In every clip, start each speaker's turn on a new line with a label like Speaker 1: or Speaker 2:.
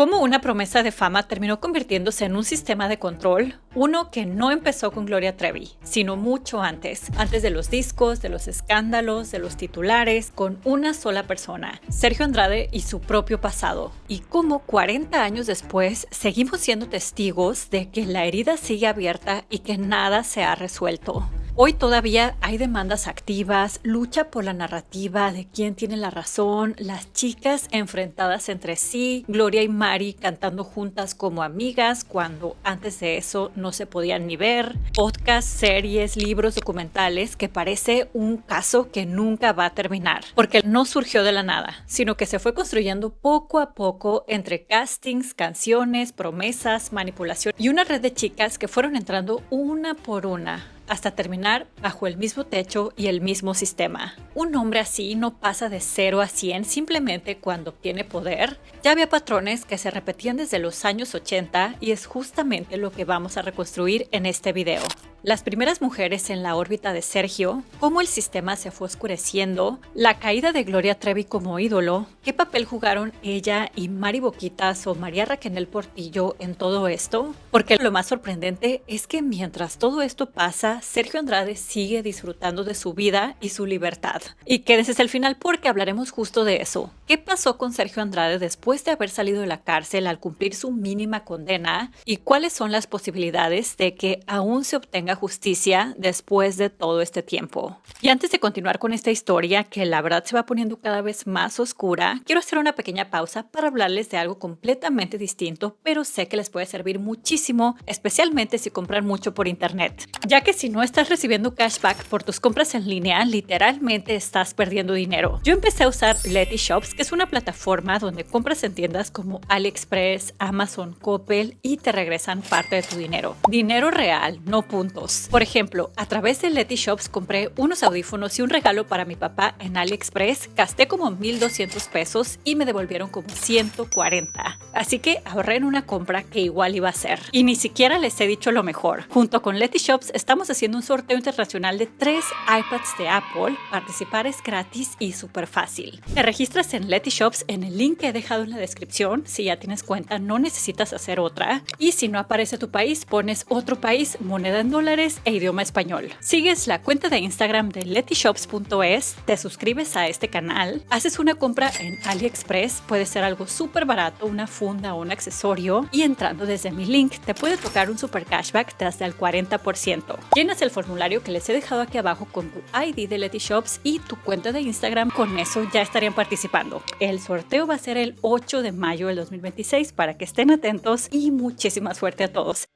Speaker 1: Cómo una promesa de fama terminó convirtiéndose en un sistema de control, uno que no empezó con Gloria Trevi, sino mucho antes de los discos, de los escándalos, de los titulares, con una sola persona, Sergio Andrade y su propio pasado. Y cómo 40 años después seguimos siendo testigos de que la herida sigue abierta y que nada se ha resuelto. Hoy todavía hay demandas activas, lucha por la narrativa de quién tiene la razón, las chicas enfrentadas entre sí, Gloria y Mari cantando juntas como amigas cuando antes de eso no se podían ni ver, podcasts, series, libros, documentales, que parece un caso que nunca va a terminar, porque no surgió de la nada, sino que se fue construyendo poco a poco entre castings, canciones, promesas, manipulación y una red de chicas que fueron entrando una por una hasta terminar bajo el mismo techo y el mismo sistema. Un hombre así no pasa de 0 a 100 simplemente cuando obtiene poder. Ya había patrones que se repetían desde los años 80 y es justamente lo que vamos a reconstruir en este video. Las primeras mujeres en la órbita de Sergio, cómo el sistema se fue oscureciendo, la caída de Gloria Trevi como ídolo, qué papel jugaron ella y Mari Boquitas o María Raquel Portillo en todo esto, porque lo más sorprendente es que mientras todo esto pasa, Sergio Andrade sigue disfrutando de su vida y su libertad. Y quédense hasta el final porque hablaremos justo de eso. ¿Qué pasó con Sergio Andrade después de haber salido de la cárcel al cumplir su mínima condena? ¿Y cuáles son las posibilidades de que aún se obtenga justicia después de todo este tiempo? Y antes de continuar con esta historia, que la verdad se va poniendo cada vez más oscura, quiero hacer una pequeña pausa para hablarles de algo completamente distinto, pero sé que les puede servir muchísimo, especialmente si compran mucho por internet. Ya que si no estás recibiendo cashback por tus compras en línea, literalmente estás perdiendo dinero. Yo empecé a usar Letyshops, que es una plataforma donde compras en tiendas como AliExpress, Amazon, Coppel y te regresan parte de tu dinero. Dinero real, no puntos. Por ejemplo, a través de Letyshops compré unos audífonos y un regalo para mi papá en AliExpress, gasté como 1,200 pesos y me devolvieron como 140. Así que ahorré en una compra que igual iba a ser. Y ni siquiera les he dicho lo mejor. Junto con Letyshops estamos haciendo un sorteo internacional de 3 iPads de Apple. Participar es gratis y súper fácil. Te registras en Letyshops en el link que he dejado en la descripción. Si ya tienes cuenta, no necesitas hacer otra. Y si no aparece tu país, pones otro país, moneda en dólares e idioma español. Sigues la cuenta de Instagram de letyshops.es, te suscribes a este canal, haces una compra en AliExpress, puede ser algo súper barato, una funda o un accesorio, y entrando desde mi link te puede tocar un super cashback de hasta el 40%. Llenas el formulario que les he dejado aquí abajo con tu ID de Letyshops y tu cuenta de Instagram, con eso ya estarían participando. El sorteo va a ser el 8 de mayo del 2026 para que estén atentos y muchísima suerte a todos.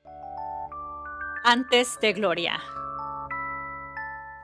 Speaker 1: Antes de Gloria.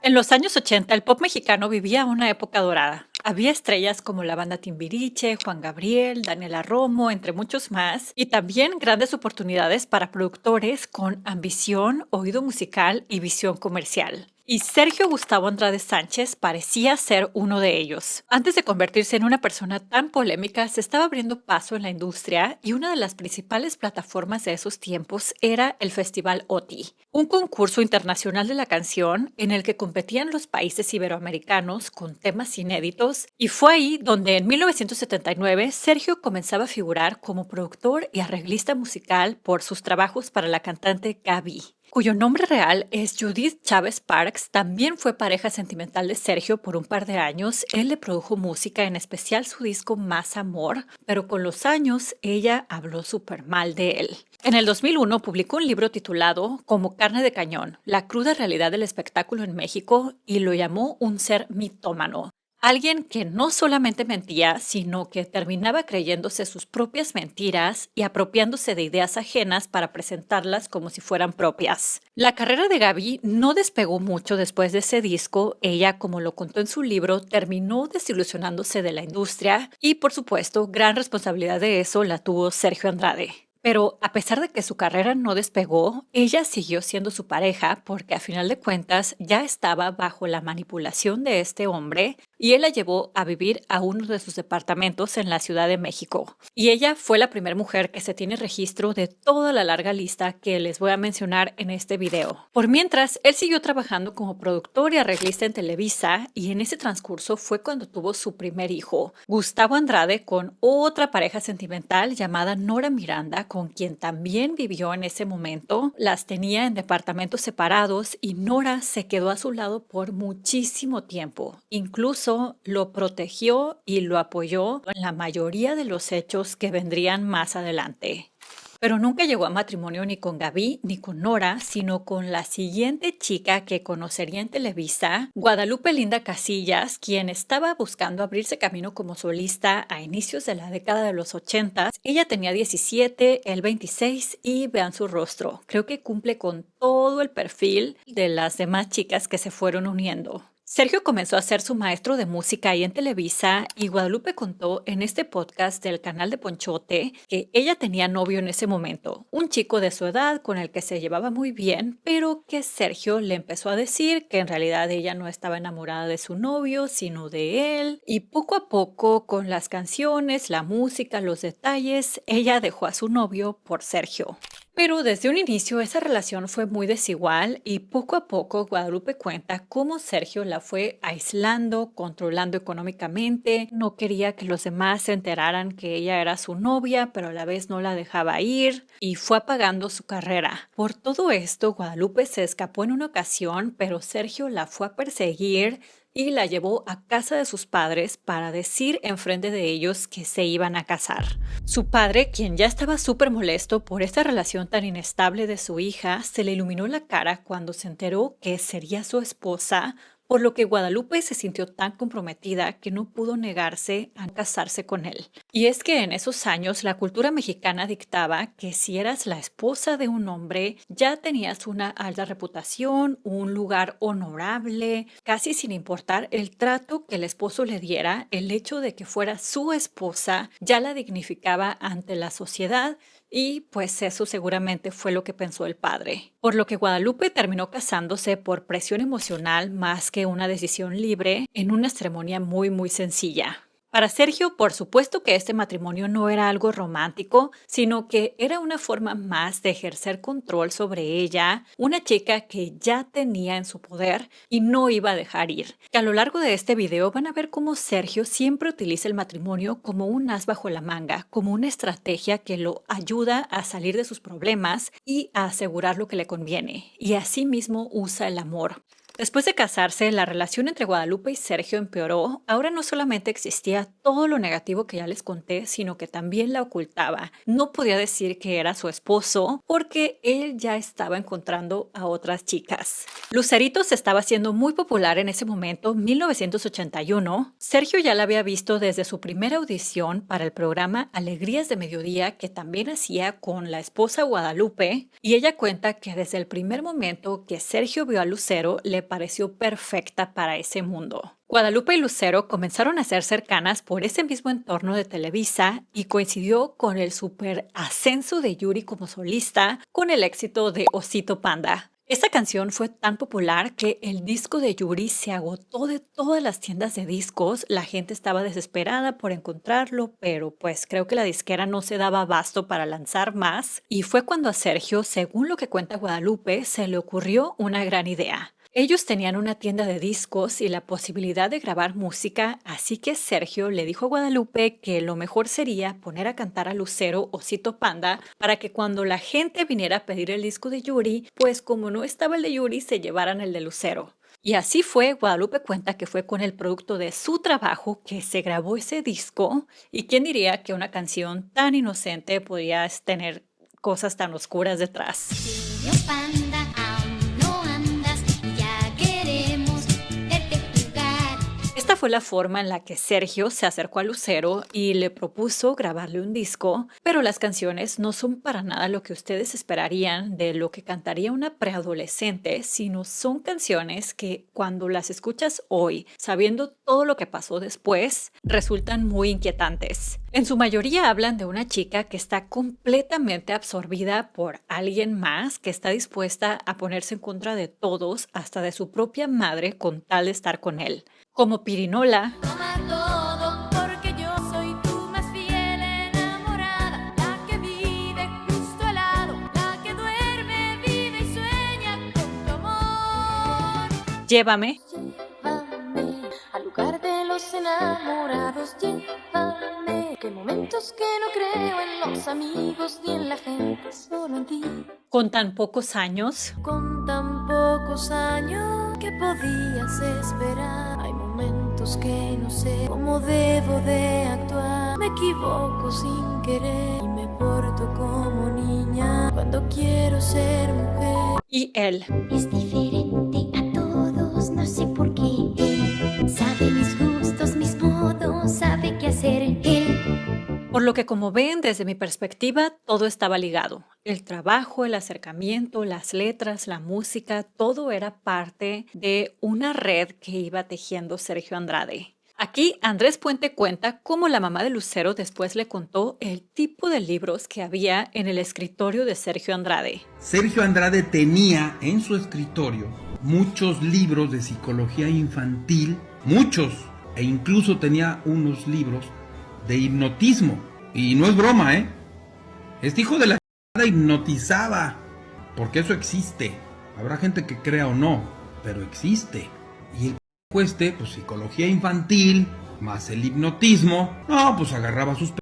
Speaker 1: En los años 80 el pop mexicano vivía una época dorada. Había estrellas como la banda Timbiriche, Juan Gabriel, Daniela Romo, entre muchos más, y también grandes oportunidades para productores con ambición, oído musical y visión comercial. Y Sergio Gustavo Andrade Sánchez parecía ser uno de ellos. Antes de convertirse en una persona tan polémica, se estaba abriendo paso en la industria y una de las principales plataformas de esos tiempos era el Festival OTI, un concurso internacional de la canción en el que competían los países iberoamericanos con temas inéditos, y fue ahí donde en 1979 Sergio comenzaba a figurar como productor y arreglista musical por sus trabajos para la cantante Gaby, cuyo nombre real es Judith Chávez Parks. También fue pareja sentimental de Sergio por un par de años. Él le produjo música, en especial su disco Más Amor, pero con los años ella habló súper mal de él. En el 2001 publicó un libro titulado Como carne de cañón, la cruda realidad del espectáculo en México, y lo llamó un ser mitómano. Alguien que no solamente mentía, sino que terminaba creyéndose sus propias mentiras y apropiándose de ideas ajenas para presentarlas como si fueran propias. La carrera de Gaby no despegó mucho después de ese disco. Ella, como lo contó en su libro, terminó desilusionándose de la industria y, por supuesto, gran responsabilidad de eso la tuvo Sergio Andrade. Pero a pesar de que su carrera no despegó, ella siguió siendo su pareja porque a final de cuentas ya estaba bajo la manipulación de este hombre y él la llevó a vivir a uno de sus departamentos en la Ciudad de México. Y ella fue la primera mujer que se tiene registro de toda la larga lista que les voy a mencionar en este video. Por mientras, él siguió trabajando como productor y arreglista en Televisa y en ese transcurso fue cuando tuvo su primer hijo, Gustavo Andrade, con otra pareja sentimental llamada Nora Miranda, con quien también vivió en ese momento. Las tenía en departamentos separados y Nora se quedó a su lado por muchísimo tiempo. Incluso lo protegió y lo apoyó en la mayoría de los hechos que vendrían más adelante. Pero nunca llegó a matrimonio ni con Gaby ni con Nora, sino con la siguiente chica que conocería en Televisa, Guadalupe Linda Casillas, quien estaba buscando abrirse camino como solista a inicios de la década de los 80. Ella tenía 17, él 26 y vean su rostro. Creo que cumple con todo el perfil de las demás chicas que se fueron uniendo. Sergio comenzó a ser su maestro de música ahí en Televisa y Guadalupe contó en este podcast del canal de Ponchote que ella tenía novio en ese momento, un chico de su edad con el que se llevaba muy bien, pero que Sergio le empezó a decir que en realidad ella no estaba enamorada de su novio, sino de él. Y poco a poco, con las canciones, la música, los detalles, ella dejó a su novio por Sergio. Pero desde un inicio esa relación fue muy desigual y poco a poco Guadalupe cuenta cómo Sergio la fue aislando, controlando económicamente, no quería que los demás se enteraran que ella era su novia, pero a la vez no la dejaba ir y fue apagando su carrera. Por todo esto, Guadalupe se escapó en una ocasión, pero Sergio la fue a perseguir y la llevó a casa de sus padres para decir enfrente de ellos que se iban a casar. Su padre, quien ya estaba súper molesto por esta relación tan inestable de su hija, se le iluminó la cara cuando se enteró que sería su esposa, por lo que Guadalupe se sintió tan comprometida que no pudo negarse a casarse con él. Y es que en esos años la cultura mexicana dictaba que si eras la esposa de un hombre, ya tenías una alta reputación, un lugar honorable, casi sin importar el trato que el esposo le diera, el hecho de que fuera su esposa ya la dignificaba ante la sociedad. Y pues eso seguramente fue lo que pensó el padre. Por lo que Guadalupe terminó casándose por presión emocional más que una decisión libre en una ceremonia muy sencilla. Para Sergio, por supuesto que este matrimonio no era algo romántico, sino que era una forma más de ejercer control sobre ella, una chica que ya tenía en su poder y no iba a dejar ir. Que a lo largo de este video van a ver cómo Sergio siempre utiliza el matrimonio como un as bajo la manga, como una estrategia que lo ayuda a salir de sus problemas y a asegurar lo que le conviene. Y asimismo usa el amor. Después de casarse, la relación entre Guadalupe y Sergio empeoró. Ahora no solamente existía todo lo negativo que ya les conté, sino que también la ocultaba. No podía decir que era su esposo porque él ya estaba encontrando a otras chicas. Lucerito se estaba haciendo muy popular en ese momento, 1981. Sergio ya la había visto desde su primera audición para el programa Alegrías de Mediodía, que también hacía con la esposa Guadalupe, y ella cuenta que desde el primer momento que Sergio vio a Lucero, le pareció perfecta para ese mundo. Guadalupe y Lucero comenzaron a ser cercanas por ese mismo entorno de Televisa y coincidió con el super ascenso de Yuri como solista con el éxito de Osito Panda. Esta canción fue tan popular que el disco de Yuri se agotó de todas las tiendas de discos. La gente estaba desesperada por encontrarlo, pero pues creo que la disquera no se daba abasto para lanzar más. Y fue cuando a Sergio, según lo que cuenta Guadalupe, se le ocurrió una gran idea. Ellos tenían una tienda de discos y la posibilidad de grabar música, así que Sergio le dijo a Guadalupe que lo mejor sería poner a cantar a Lucero Osito Panda para que cuando la gente viniera a pedir el disco de Yuri, pues como no estaba el de Yuri, se llevaran el de Lucero. Y así fue. Guadalupe cuenta que fue con el producto de su trabajo que se grabó ese disco, y quién diría que una canción tan inocente podía tener cosas tan oscuras detrás.
Speaker 2: Niño panda, aún no andas y ya queremos verte jugar.
Speaker 1: Esta fue la forma en la que Sergio se acercó a Lucero y le propuso grabarle un disco, pero las canciones no son para nada lo que ustedes esperarían de lo que cantaría una preadolescente, sino son canciones que cuando las escuchas hoy, sabiendo todo lo que pasó después, resultan muy inquietantes. En su mayoría hablan de una chica que está completamente absorbida por alguien más, que está dispuesta a ponerse en contra de todos, hasta de su propia madre, con tal de estar con él. Como Pirinola,
Speaker 2: Toma todo porque yo soy tu más fiel enamorada, la que vive justo al lado, la que duerme, vive y sueña con tu amor.
Speaker 1: Llévame,
Speaker 2: Llévame al lugar de los enamorados, llévame, que hay momentos que no creo en los amigos ni en la gente, solo en ti.
Speaker 1: con tan pocos años,
Speaker 2: Con tan pocos años, ¿qué podías esperar? Hay momentos que no sé cómo debo de actuar. Me equivoco sin querer y me porto como niña cuando quiero ser mujer.
Speaker 1: y él.
Speaker 2: Es diferente a todos, no sé por qué. Él sabe mis gustos, mis modos, sabe qué hacer. Él
Speaker 1: Por lo que como ven, desde mi perspectiva, todo estaba ligado. El trabajo, el acercamiento, las letras, la música, todo era parte de una red que iba tejiendo Sergio Andrade. Aquí Andrés Puente cuenta cómo la mamá de Lucero después le contó el tipo de libros que había en el escritorio de Sergio Andrade.
Speaker 3: Sergio Andrade tenía en su escritorio muchos libros de psicología infantil, muchos, e incluso tenía unos libros de hipnotismo. Y no es broma, ¿eh? Este hijo de la chingada hipnotizaba, porque eso existe. Habrá gente que crea o no, pero existe. Y el pues psicología infantil, más el hipnotismo, no, pues agarraba sus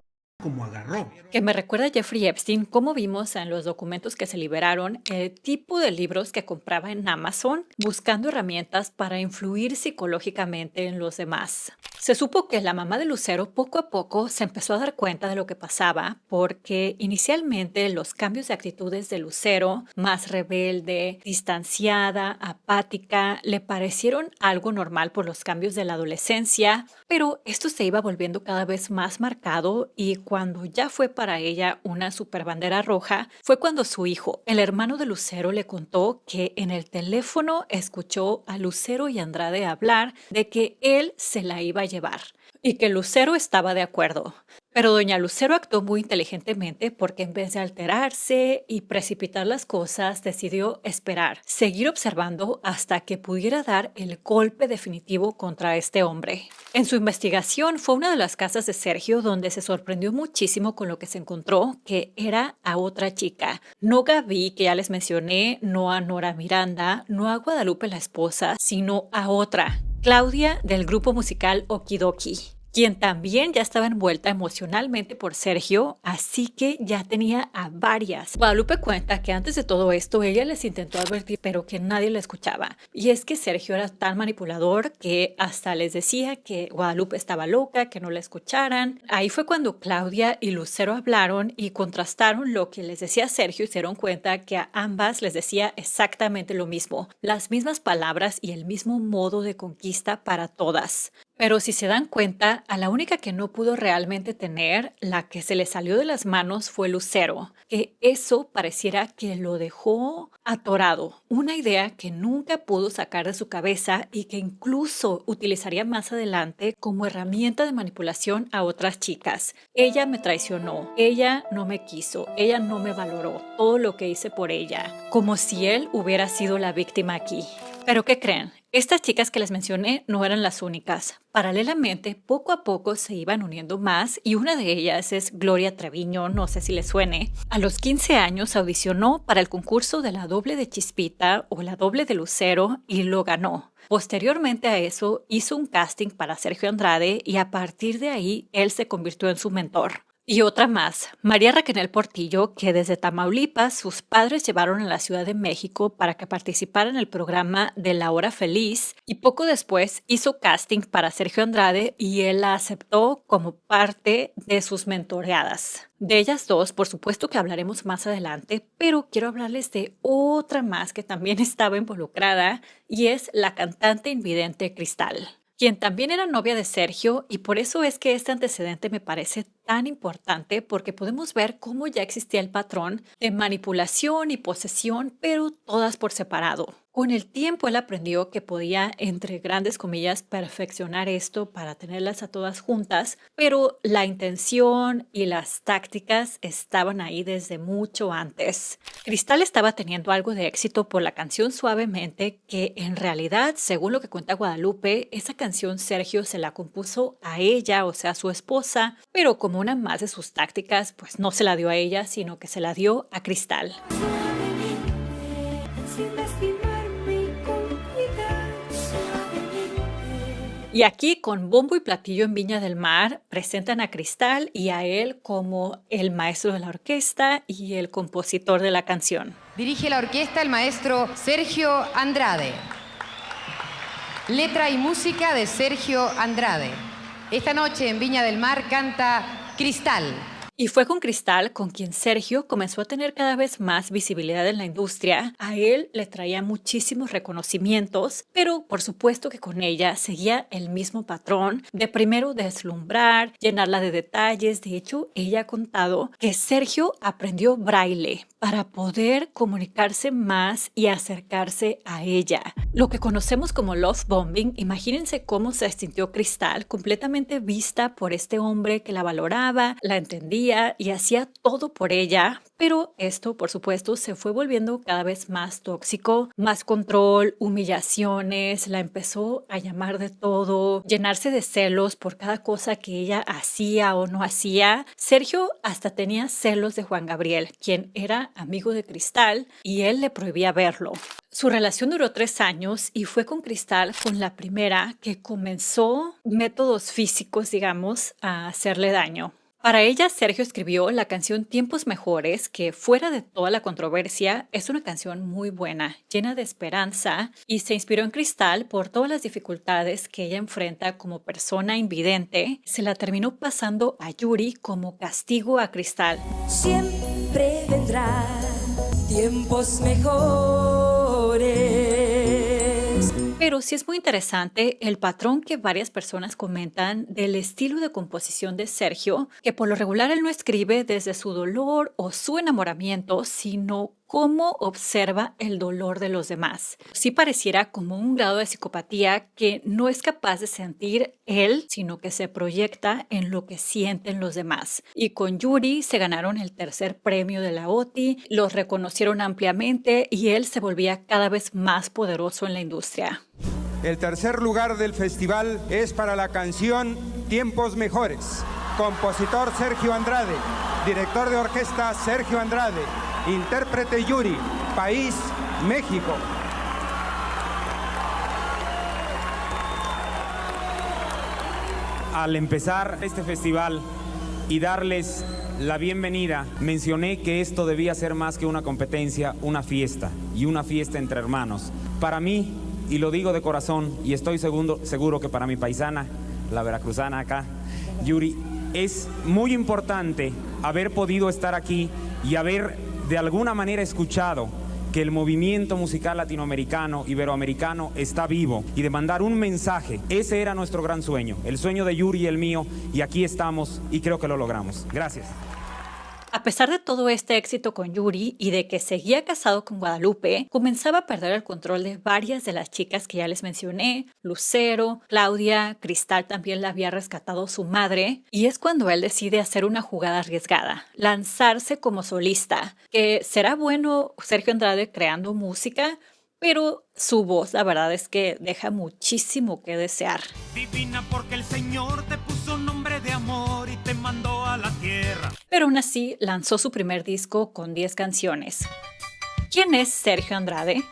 Speaker 3: como agarró.
Speaker 1: Que me recuerda a Jeffrey Epstein, como vimos en los documentos que se liberaron, el tipo de libros que compraba en Amazon, buscando herramientas para influir psicológicamente en los demás. Se supo que la mamá de Lucero poco a poco se empezó a dar cuenta de lo que pasaba, porque inicialmente los cambios de actitudes de Lucero, más rebelde, distanciada, apática, le parecieron algo normal por los cambios de la adolescencia, pero esto se iba volviendo cada vez más marcado y cuando ya fue para ella una superbandera roja, fue cuando su hijo, el hermano de Lucero, le contó que en el teléfono escuchó a Lucero y Andrade hablar de que él se la iba a llevar y que Lucero estaba de acuerdo. Pero doña Lucero actuó muy inteligentemente porque en vez de alterarse y precipitar las cosas, decidió esperar, seguir observando hasta que pudiera dar el golpe definitivo contra este hombre. En su investigación fue una de las casas de Sergio donde se sorprendió muchísimo con lo que se encontró, que era a otra chica. No Gaby, que ya les mencioné, no a Nora Miranda, no a Guadalupe la esposa, sino a otra, Claudia del grupo musical Okidoki, quien también ya estaba envuelta emocionalmente por Sergio, así que ya tenía a varias. Guadalupe cuenta que antes de todo esto ella les intentó advertir, pero que nadie la escuchaba. Y es que Sergio era tan manipulador que hasta les decía que Guadalupe estaba loca, que no la escucharan. Ahí fue cuando Claudia y Lucero hablaron y contrastaron lo que les decía Sergio y se dieron cuenta que a ambas les decía exactamente lo mismo, las mismas palabras y el mismo modo de conquista para todas. Pero si se dan cuenta, a la única que no pudo realmente tener, la que se le salió de las manos fue Lucero, que eso pareciera que lo dejó atorado, una idea que nunca pudo sacar de su cabeza y que incluso utilizaría más adelante como herramienta de manipulación a otras chicas. Ella me traicionó, ella no me quiso, ella no me valoró todo lo que hice por ella, como si él hubiera sido la víctima aquí. ¿Pero qué creen? Estas chicas que les mencioné no eran las únicas. Paralelamente, poco a poco se iban uniendo más y una de ellas es Gloria Treviño, no sé si les suene. A los 15 años audicionó para el concurso de la doble de Chispita o la doble de Lucero y lo ganó. Posteriormente a eso hizo un casting para Sergio Andrade y a partir de ahí él se convirtió en su mentor. Y otra más, María Raquel Portillo, que desde Tamaulipas sus padres llevaron a la Ciudad de México para que participara en el programa de La Hora Feliz y poco después hizo casting para Sergio Andrade y él la aceptó como parte de sus mentoreadas. De ellas dos, por supuesto que hablaremos más adelante, pero quiero hablarles de otra más que también estaba involucrada y es la cantante invidente Cristal, quien también era novia de Sergio y por eso es que este antecedente me parece tan importante porque podemos ver cómo ya existía el patrón de manipulación y posesión, pero todas por separado. Con el tiempo él aprendió que podía, entre grandes comillas, perfeccionar esto para tenerlas a todas juntas, pero la intención y las tácticas estaban ahí desde mucho antes. Cristal estaba teniendo algo de éxito por la canción Suavemente, que en realidad, según lo que cuenta Guadalupe, esa canción Sergio se la compuso a ella, o sea, a su esposa, pero como una más de sus tácticas, pues no se la dio a ella, sino que se la dio a Cristal.
Speaker 2: Sin lastimarme y con cuidado, suavemente.
Speaker 1: Y aquí, con bombo y platillo en Viña del Mar, presentan a Cristal y a él como el maestro de la orquesta y el compositor de la canción.
Speaker 4: Dirige la orquesta el maestro Sergio Andrade. Letra y música de Sergio Andrade. Esta noche en Viña del Mar canta Cristal.
Speaker 1: Y fue con Cristal con quien Sergio comenzó a tener cada vez más visibilidad en la industria. A él le traía muchísimos reconocimientos, pero por supuesto que con ella seguía el mismo patrón de primero deslumbrar, llenarla de detalles. De hecho, ella ha contado que Sergio aprendió braille para poder comunicarse más y acercarse a ella. Lo que conocemos como love bombing, imagínense cómo se sintió Cristal, completamente vista por este hombre que la valoraba, la entendía y hacía todo por ella, pero esto, por supuesto, se fue volviendo cada vez más tóxico, más control, humillaciones, la empezó a llamar de todo, llenarse de celos por cada cosa que ella hacía o no hacía. Sergio hasta tenía celos de Juan Gabriel, quien era amigo de Cristal, y él le prohibía verlo. Su relación duró 3 años y fue con Cristal con la primera que comenzó métodos físicos, digamos, a hacerle daño. Para ella, Sergio escribió la canción Tiempos Mejores, que fuera de toda la controversia, es una canción muy buena, llena de esperanza, y se inspiró en Cristal por todas las dificultades que ella enfrenta como persona invidente. Se la terminó pasando a Yuri como castigo a Cristal.
Speaker 2: Siempre vendrán tiempos mejores.
Speaker 1: Pero sí es muy interesante el patrón que varias personas comentan del estilo de composición de Sergio, que por lo regular él no escribe desde su dolor o su enamoramiento, sino cómo observa el dolor de los demás. Sí pareciera como un grado de psicopatía que no es capaz de sentir él, sino que se proyecta en lo que sienten los demás. Y con Yuri se ganaron el 3er premio de la OTI, los reconocieron ampliamente y él se volvía cada vez más poderoso en la industria.
Speaker 5: El 3er lugar del festival es para la canción Tiempos Mejores. Compositor Sergio Andrade, director de orquesta Sergio Andrade, intérprete Yuri, país México.
Speaker 6: Al empezar este festival y darles la bienvenida, mencioné que esto debía ser más que una competencia, una fiesta, y una fiesta entre hermanos. Para mí, y lo digo de corazón, y estoy seguro que para mi paisana, la veracruzana acá, Yuri, es muy importante haber podido estar aquí y haber de alguna manera escuchado que el movimiento musical latinoamericano, iberoamericano está vivo y de mandar un mensaje. Ese era nuestro gran sueño, el sueño de Yuri y el mío, y aquí estamos y creo que lo logramos. Gracias.
Speaker 1: A pesar de todo este éxito con Yuri y de que seguía casado con Guadalupe, comenzaba a perder el control de varias de las chicas que ya les mencioné, Lucero, Claudia, Cristal también la había rescatado su madre, y es cuando él decide hacer una jugada arriesgada, lanzarse como solista, que será bueno Sergio Andrade creando música, pero su voz, la verdad es que deja muchísimo que desear.
Speaker 7: Divina porque el Señor te puso nombre de amor y te mandó a la tierra.
Speaker 1: Pero aún así lanzó su primer disco con 10 canciones. ¿Quién es Sergio Andrade?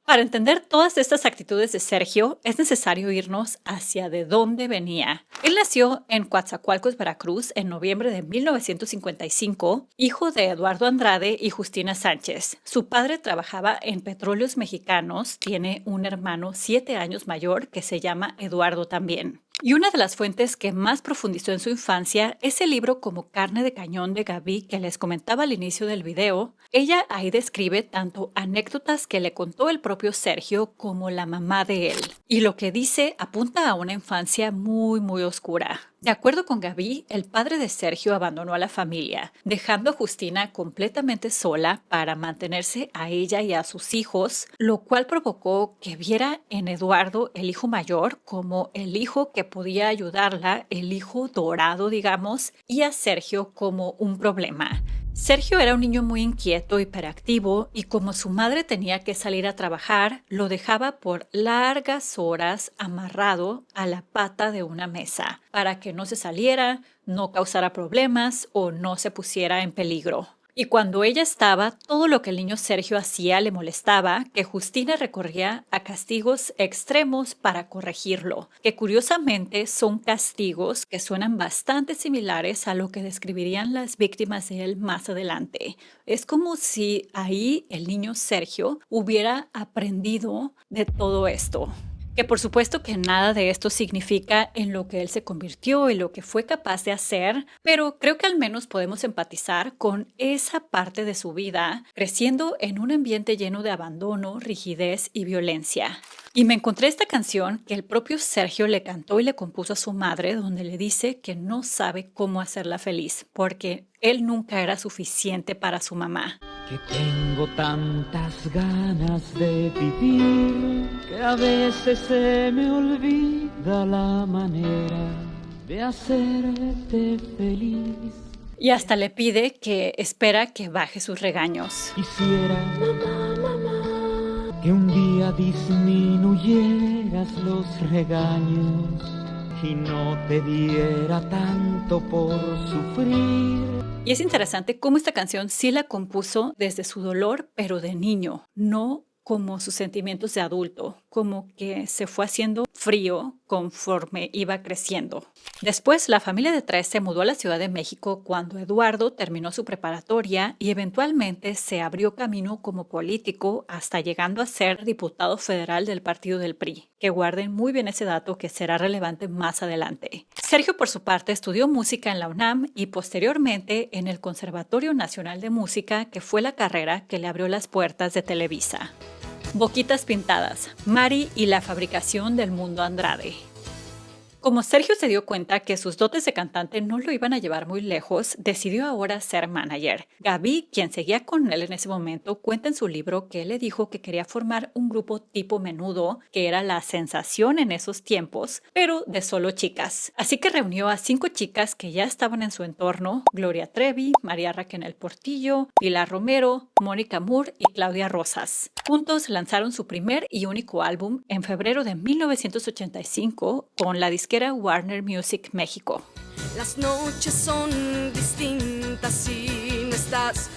Speaker 1: Para entender todas estas actitudes de Sergio, es necesario irnos hacia de dónde venía. Él nació en Coatzacoalcos, Veracruz, en noviembre de 1955, hijo de Eduardo Andrade y Justina Sánchez. Su padre trabajaba en Petróleos Mexicanos, tiene un hermano 7 años mayor que se llama Eduardo también. Y una de las fuentes que más profundizó en su infancia es el libro Como carne de cañón de Gaby que les comentaba al inicio del video. Ella ahí describe tanto anécdotas que le contó el propio Sergio como la mamá de él. Y lo que dice apunta a una infancia muy, muy oscura. De acuerdo con Gaby, el padre de Sergio abandonó a la familia, dejando a Justina completamente sola para mantenerse a ella y a sus hijos, lo cual provocó que viera en Eduardo, el hijo mayor, como el hijo que podía ayudarla, el hijo dorado, digamos, y a Sergio como un problema. Sergio era un niño muy inquieto, hiperactivo, y como su madre tenía que salir a trabajar, lo dejaba por largas horas amarrado a la pata de una mesa para que no se saliera, no causara problemas o no se pusiera en peligro. Y cuando ella estaba, todo lo que el niño Sergio hacía le molestaba, que Justina recorría a castigos extremos para corregirlo, que curiosamente son castigos que suenan bastante similares a lo que describirían las víctimas de él más adelante. Es como si ahí el niño Sergio hubiera aprendido de todo esto. Que por supuesto que nada de esto significa en lo que él se convirtió y lo que fue capaz de hacer, pero creo que al menos podemos empatizar con esa parte de su vida, creciendo en un ambiente lleno de abandono, rigidez y violencia. Y me encontré esta canción que el propio Sergio le cantó y le compuso a su madre, donde le dice que no sabe cómo hacerla feliz, porque él nunca era suficiente para su mamá.
Speaker 8: Que tengo tantas ganas de vivir que a veces se me olvida la manera de hacerte feliz.
Speaker 1: Y hasta le pide que espera que baje sus regaños.
Speaker 8: Quisiera, que un día disminuyeras los regaños y no te diera tanto por sufrir.
Speaker 1: Y es interesante cómo esta canción sí la compuso desde su dolor, pero de niño, no como sus sentimientos de adulto, como que se fue haciendo frío conforme iba creciendo. Después, la familia de tres se mudó a la Ciudad de México cuando Eduardo terminó su preparatoria y eventualmente se abrió camino como político hasta llegando a ser diputado federal del partido del PRI, que guarden muy bien ese dato que será relevante más adelante. Sergio, por su parte, estudió música en la UNAM y posteriormente en el Conservatorio Nacional de Música, que fue la carrera que le abrió las puertas de Televisa. Boquitas pintadas, Mari y la fabricación del mundo Andrade. Como Sergio se dio cuenta que sus dotes de cantante no lo iban a llevar muy lejos, decidió ahora ser manager. Gaby, quien seguía con él en ese momento, cuenta en su libro que él le dijo que quería formar un grupo tipo Menudo, que era la sensación en esos tiempos, pero de solo chicas. Así que reunió a 5 chicas que ya estaban en su entorno: Gloria Trevi, María Raquel Portillo, Pilar Romero, Mónica Moore y Claudia Rosas. Juntos lanzaron su primer y único álbum en febrero de 1985 con la disquera Warner Music México.
Speaker 2: Las noches son distintas si no estás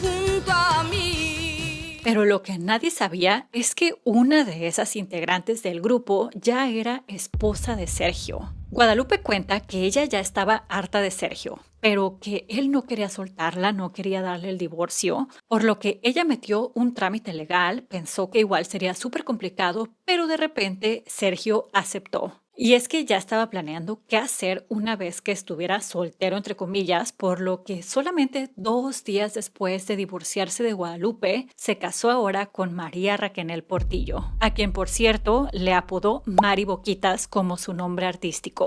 Speaker 2: junto a mí.
Speaker 1: Pero lo que nadie sabía es que una de esas integrantes del grupo ya era esposa de Sergio. Guadalupe cuenta que ella ya estaba harta de Sergio, pero que él no quería soltarla, no quería darle el divorcio, por lo que ella metió un trámite legal, pensó que igual sería súper complicado, pero de repente Sergio aceptó. Y es que ya estaba planeando qué hacer una vez que estuviera soltero, entre comillas, por lo que solamente 2 días después de divorciarse de Guadalupe, se casó ahora con María Raquel Portillo, a quien, por cierto, le apodó Mari Boquitas como su nombre artístico.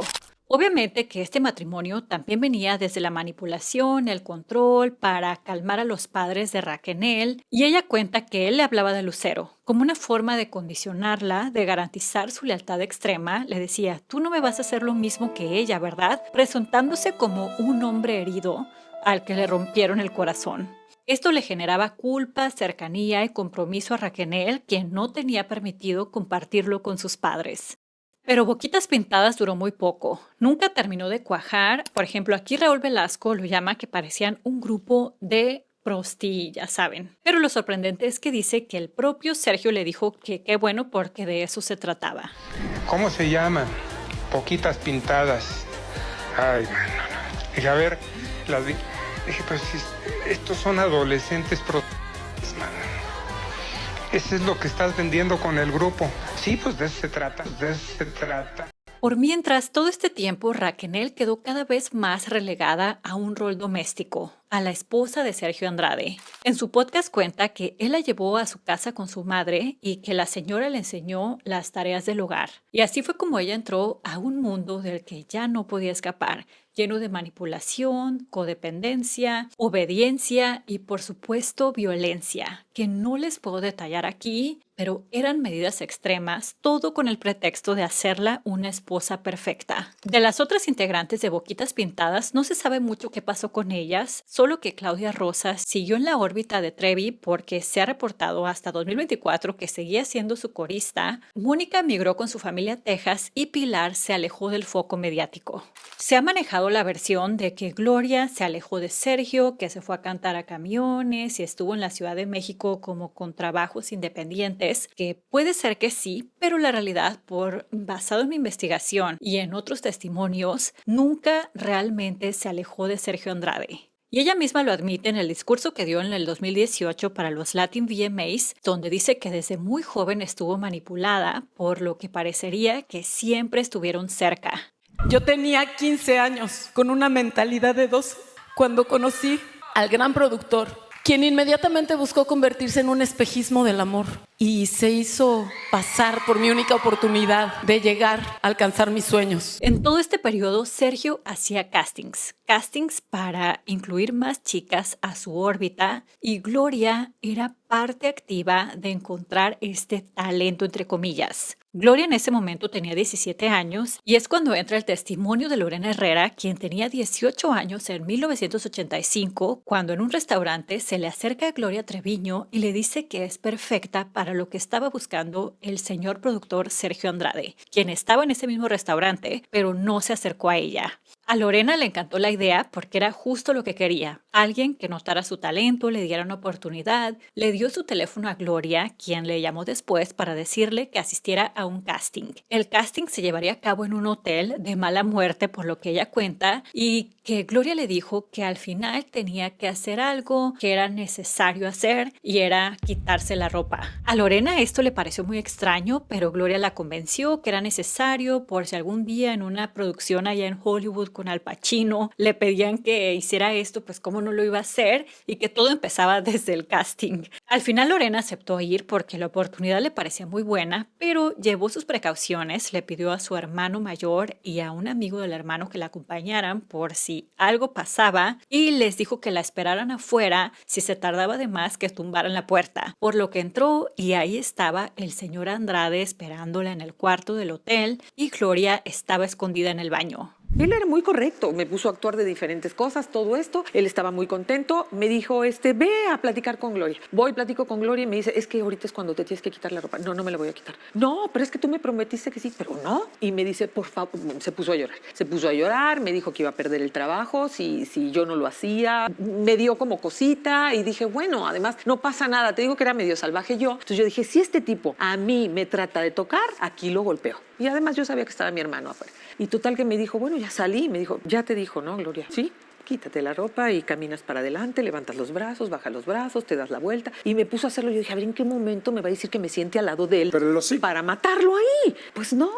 Speaker 1: Obviamente que este matrimonio también venía desde la manipulación, el control, para calmar a los padres de Raquel, y ella cuenta que él le hablaba de Lucero, como una forma de condicionarla, de garantizar su lealtad extrema. Le decía: tú no me vas a hacer lo mismo que ella, ¿verdad? Presentándose como un hombre herido al que le rompieron el corazón. Esto le generaba culpa, cercanía y compromiso a Raquel, quien no tenía permitido compartirlo con sus padres. Pero Boquitas Pintadas duró muy poco. Nunca terminó de cuajar. Por ejemplo, aquí Raúl Velasco lo llama que parecían un grupo de prosti, ya saben. Pero lo sorprendente es que dice que el propio Sergio le dijo que qué bueno, porque de eso se trataba.
Speaker 5: ¿Cómo se llaman? Boquitas Pintadas. Ay, mano. Dije, a ver, dije, pues estos son adolescentes mano. Ese es lo que estás vendiendo con el grupo. Sí, pues de eso se trata,
Speaker 1: Por mientras, todo este tiempo, Raquel quedó cada vez más relegada a un rol doméstico, a la esposa de Sergio Andrade. En su podcast cuenta que él la llevó a su casa con su madre y que la señora le enseñó las tareas del hogar. Y así fue como ella entró a un mundo del que ya no podía escapar, lleno de manipulación, codependencia, obediencia y, por supuesto, violencia, que no les puedo detallar aquí, pero eran medidas extremas, todo con el pretexto de hacerla una esposa perfecta. De las otras integrantes de Boquitas Pintadas no se sabe mucho qué pasó con ellas, solo que Claudia Rosas siguió en la órbita de Trevi porque se ha reportado hasta 2024 que seguía siendo su corista. Mónica migró con su familia a Texas y Pilar se alejó del foco mediático. Se ha manejado la versión de que Gloria se alejó de Sergio, que se fue a cantar a camiones y estuvo en la Ciudad de México como con trabajos independientes, que puede ser que sí, pero la realidad, basado en mi investigación y en otros testimonios, nunca realmente se alejó de Sergio Andrade. Y ella misma lo admite en el discurso que dio en el 2018 para los Latin VMAs, donde dice que desde muy joven estuvo manipulada, por lo que parecería que siempre estuvieron cerca.
Speaker 9: Yo tenía 15 años, con una mentalidad de 12, cuando conocí al gran productor, quien inmediatamente buscó convertirse en un espejismo del amor y se hizo pasar por mi única oportunidad de llegar a alcanzar mis sueños.
Speaker 1: En todo este periodo, Sergio hacía castings para incluir más chicas a su órbita, y Gloria era parte activa de encontrar este talento, entre comillas. Gloria en ese momento tenía 17 años y es cuando entra el testimonio de Lorena Herrera, quien tenía 18 años en 1985, cuando en un restaurante se le acerca a Gloria Treviño y le dice que es perfecta para lo que estaba buscando el señor productor Sergio Andrade, quien estaba en ese mismo restaurante, pero no se acercó a ella. A Lorena le encantó la idea porque era justo lo que quería. Alguien que notara su talento, le diera una oportunidad, le dio su teléfono a Gloria, quien le llamó después para decirle que asistiera a un casting. El casting se llevaría a cabo en un hotel de mala muerte, por lo que ella cuenta, y que Gloria le dijo que al final tenía que hacer algo que era necesario hacer y era quitarse la ropa. A Lorena esto le pareció muy extraño, pero Gloria la convenció que era necesario por si algún día en una producción allá en Hollywood con Al Pacino le pedían que hiciera esto, pues cómo no lo iba a hacer, y que todo empezaba desde el casting. Al final Lorena aceptó ir porque la oportunidad le parecía muy buena, pero llevó sus precauciones, le pidió a su hermano mayor y a un amigo del hermano que la acompañaran por si algo pasaba, y les dijo que la esperaran afuera si se tardaba de más, que tumbaran la puerta, por lo que entró y ahí estaba el señor Andrade esperándola en el cuarto del hotel y Gloria estaba escondida en el baño.
Speaker 10: Él era muy correcto, me puso a actuar de diferentes cosas, todo esto, él estaba muy contento, me dijo, ve a platicar con Gloria. Voy, platico con Gloria y me dice, es que ahorita es cuando te tienes que quitar la ropa. No, no me la voy a quitar. No, pero es que tú me prometiste que sí, pero no. Y me dice, por favor, se puso a llorar, me dijo que iba a perder el trabajo si yo no lo hacía, me dio como cosita y dije, bueno, además no pasa nada, te digo que era medio salvaje yo. Entonces yo dije, si este tipo a mí me trata de tocar, aquí lo golpeo. Y además yo sabía que estaba mi hermano afuera. Y total que me dijo, bueno, ya salí. Me dijo, ya te dijo, ¿no, Gloria? Sí. Quítate la ropa y caminas para adelante, levantas los brazos, bajas los brazos, te das la vuelta. Y me puso a hacerlo. Yo dije, a ver, ¿en qué momento me va a decir que me siente al lado de él para matarlo ahí? Pues no.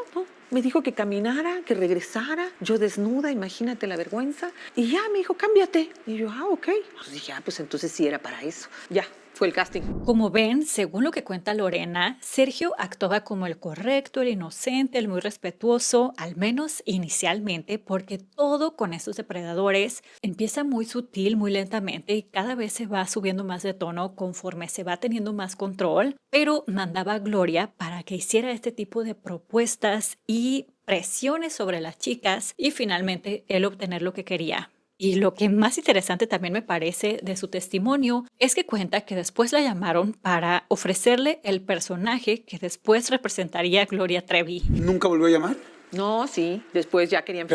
Speaker 10: Me dijo que caminara, que regresara, yo desnuda, imagínate la vergüenza. Y ya me dijo, cámbiate. Y yo, ok. Pues dije, pues entonces sí era para eso. Ya. Fue el casting.
Speaker 1: Como ven, según lo que cuenta Lorena, Sergio actuaba como el correcto, el inocente, el muy respetuoso, al menos inicialmente, porque todo con estos depredadores empieza muy sutil, muy lentamente, y cada vez se va subiendo más de tono conforme se va teniendo más control, pero mandaba a Gloria para que hiciera este tipo de propuestas y presiones sobre las chicas y finalmente él obtener lo que quería. Y lo que más interesante también me parece de su testimonio es que cuenta que después la llamaron para ofrecerle el personaje que después representaría a Gloria Trevi.
Speaker 11: ¿Nunca volvió a llamar?
Speaker 10: No, sí. Después ya querían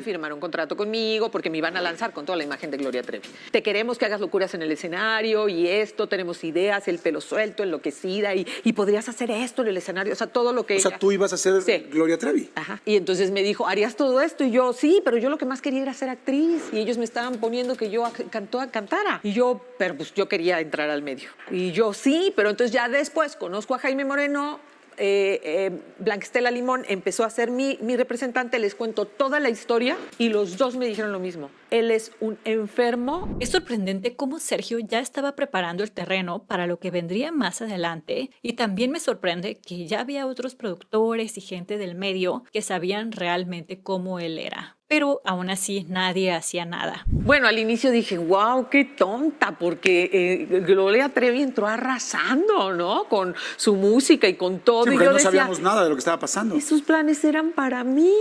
Speaker 10: firmar un contrato conmigo porque me iban a lanzar con toda la imagen de Gloria Trevi. Te queremos que hagas locuras en el escenario y esto, tenemos ideas, el pelo suelto, enloquecida y podrías hacer esto en el escenario, o sea, todo lo que...
Speaker 11: O sea, tú ibas a ser Gloria Trevi.
Speaker 10: Ajá. Y entonces me dijo, ¿harías todo esto? Y yo, sí, pero yo lo que más quería era ser actriz y ellos me estaban poniendo que yo cantara. Y yo, pero pues yo quería entrar al medio. Y yo, sí, pero entonces ya después conozco a Jaime Moreno, Blanca Estela Limón empezó a ser mi representante, les cuento toda la historia y los dos me dijeron lo mismo. Él es un enfermo.
Speaker 1: Es sorprendente cómo Sergio ya estaba preparando el terreno para lo que vendría más adelante, y también me sorprende que ya había otros productores y gente del medio que sabían realmente cómo él era. Pero aún así nadie hacía nada.
Speaker 10: Bueno, al inicio dije, wow, qué tonta, porque Gloria Trevi entró arrasando, ¿no? Con su música y con todo.
Speaker 11: Sí,
Speaker 10: y
Speaker 11: porque
Speaker 10: yo
Speaker 11: no
Speaker 10: decía,
Speaker 11: sabíamos nada de lo que estaba pasando.
Speaker 10: esos planes eran para mí.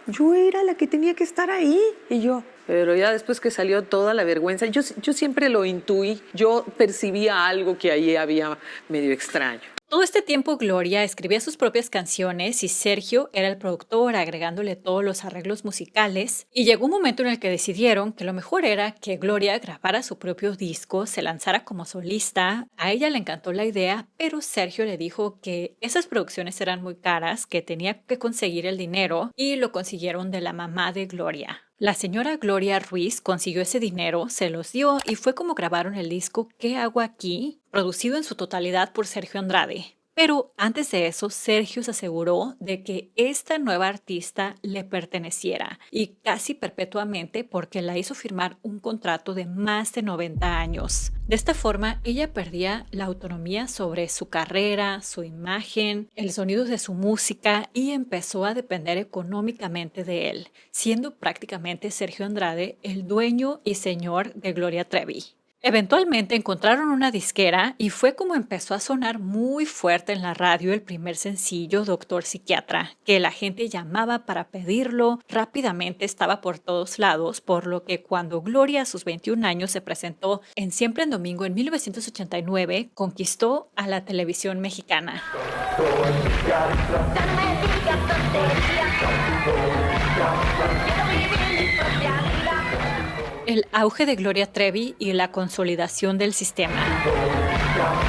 Speaker 10: Yo era la que tenía que estar ahí. Y yo, pero ya después que salió toda la vergüenza, yo siempre lo intuí. Yo percibía algo que ahí había medio extraño.
Speaker 1: Todo este tiempo Gloria escribía sus propias canciones y Sergio era el productor, agregándole todos los arreglos musicales, y llegó un momento en el que decidieron que lo mejor era que Gloria grabara su propio disco, se lanzara como solista. A ella le encantó la idea, pero Sergio le dijo que esas producciones eran muy caras, que tenía que conseguir el dinero, y lo consiguieron de la mamá de Gloria. La señora Gloria Ruiz consiguió ese dinero, se los dio y fue como grabaron el disco ¿Qué hago aquí?, producido en su totalidad por Sergio Andrade. Pero antes de eso, Sergio se aseguró de que esta nueva artista le perteneciera, y casi perpetuamente, porque la hizo firmar un contrato de más de 90 años. De esta forma, ella perdía la autonomía sobre su carrera, su imagen, el sonido de su música, y empezó a depender económicamente de él, siendo prácticamente Sergio Andrade el dueño y señor de Gloria Trevi. Eventualmente encontraron una disquera y fue como empezó a sonar muy fuerte en la radio el primer sencillo, Doctor Psiquiatra, que la gente llamaba para pedirlo. Rápidamente estaba por todos lados, por lo que cuando Gloria a sus 21 años se presentó en Siempre en Domingo en 1989, conquistó a la televisión mexicana. El auge de Gloria Trevi y la consolidación del sistema.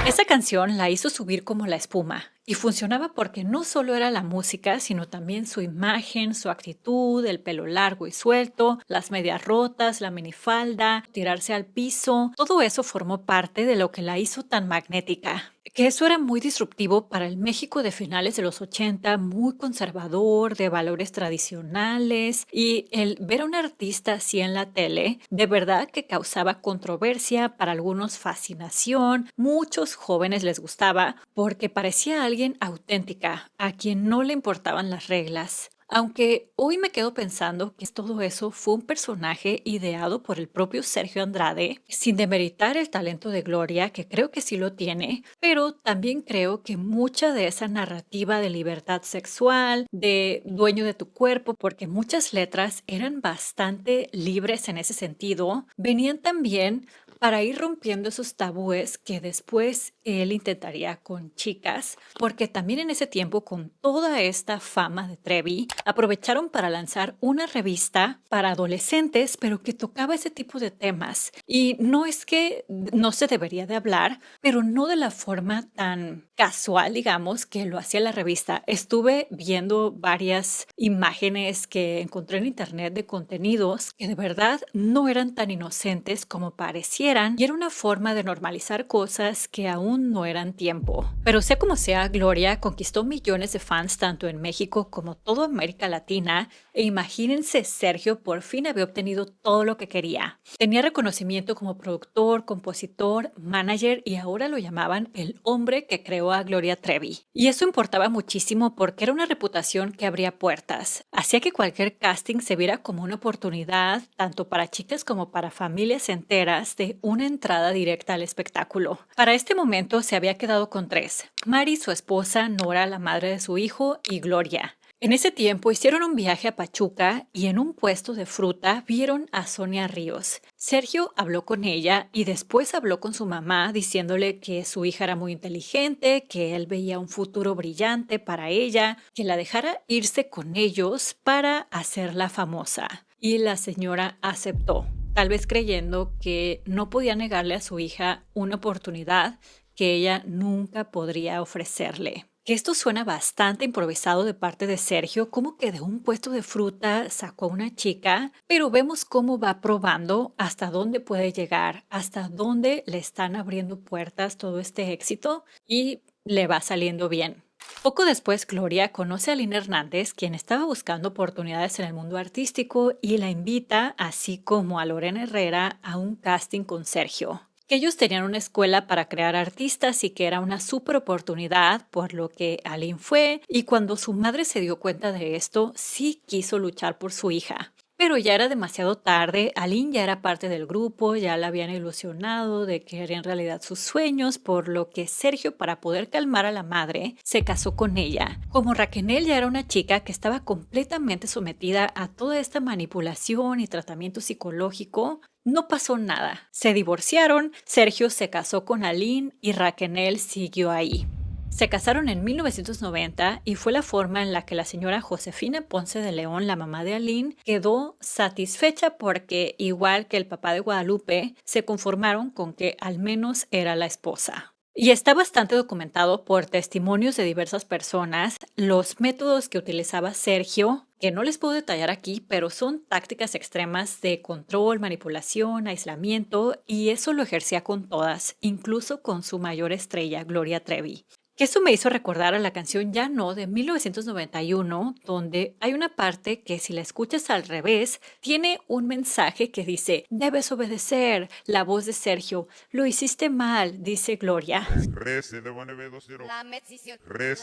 Speaker 1: Esa canción la hizo subir como la espuma, y funcionaba porque no solo era la música, sino también su imagen, su actitud, el pelo largo y suelto, las medias rotas, la minifalda, tirarse al piso. Todo eso formó parte de lo que la hizo tan magnética. Que eso era muy disruptivo para el México de finales de los 80, muy conservador, de valores tradicionales, y el ver a un artista así en la tele, de verdad que causaba controversia, para algunos fascinación. Muchos jóvenes les gustaba porque parecía alguien auténtica, a quien no le importaban las reglas. Aunque hoy me quedo pensando que todo eso fue un personaje ideado por el propio Sergio Andrade, sin demeritar el talento de Gloria, que creo que sí lo tiene, pero también creo que mucha de esa narrativa de libertad sexual, de dueño de tu cuerpo, porque muchas letras eran bastante libres en ese sentido, venían también para ir rompiendo esos tabúes que después él intentaría con chicas, porque también en ese tiempo, con toda esta fama de Trevi, aprovecharon para lanzar una revista para adolescentes, pero que tocaba ese tipo de temas. Y no es que no se debería de hablar, pero no de la forma tan casual, digamos, que lo hacía la revista. Estuve viendo varias imágenes que encontré en internet de contenidos que de verdad no eran tan inocentes como parecieran, y era una forma de normalizar cosas que aún no eran tiempo. Pero sea como sea, Gloria conquistó millones de fans tanto en México como toda América Latina, e imagínense, Sergio por fin había obtenido todo lo que quería. Tenía reconocimiento como productor, compositor, manager, y ahora lo llamaban el hombre que creó a Gloria Trevi. Y eso importaba muchísimo porque era una reputación que abría puertas. Hacía que cualquier casting se viera como una oportunidad, tanto para chicas como para familias enteras, de una entrada directa al espectáculo. Para este momento se había quedado con 3: Mari, su esposa, Nora, la madre de su hijo, y Gloria. En ese tiempo hicieron un viaje a Pachuca y en un puesto de fruta vieron a Sonia Ríos. Sergio habló con ella y después habló con su mamá diciéndole que su hija era muy inteligente, que él veía un futuro brillante para ella, que la dejara irse con ellos para hacerla famosa. Y la señora aceptó, tal vez creyendo que no podía negarle a su hija una oportunidad que ella nunca podría ofrecerle. Que esto suena bastante improvisado de parte de Sergio, como que de un puesto de fruta sacó a una chica, pero vemos cómo va probando hasta dónde puede llegar, hasta dónde le están abriendo puertas todo este éxito, y le va saliendo bien. Poco después, Gloria conoce a Lynn Hernández, quien estaba buscando oportunidades en el mundo artístico, y la invita, así como a Lorena Herrera, a un casting con Sergio. Que ellos tenían una escuela para crear artistas y que era una súper oportunidad, por lo que Aline fue, y cuando su madre se dio cuenta de esto, sí quiso luchar por su hija. Pero ya era demasiado tarde, Aline ya era parte del grupo, ya la habían ilusionado de que era en realidad sus sueños, por lo que Sergio, para poder calmar a la madre, se casó con ella. Como Raquel ya era una chica que estaba completamente sometida a toda esta manipulación y tratamiento psicológico, no pasó nada. Se divorciaron, Sergio se casó con Aline y Raquel siguió ahí. Se casaron en 1990 y fue la forma en la que la señora Josefina Ponce de León, la mamá de Aline, quedó satisfecha porque, igual que el papá de Guadalupe, se conformaron con que al menos era la esposa. Y está bastante documentado por testimonios de diversas personas los métodos que utilizaba Sergio, que no les puedo detallar aquí, pero son tácticas extremas de control, manipulación, aislamiento, y eso lo ejercía con todas, incluso con su mayor estrella, Gloria Trevi. Que eso me hizo recordar a la canción Ya No de 1991, donde hay una parte que si la escuchas al revés, tiene un mensaje que dice: debes obedecer. La voz de Sergio: lo hiciste mal, dice Gloria.
Speaker 6: Por eso deben obedecer.
Speaker 12: Por eso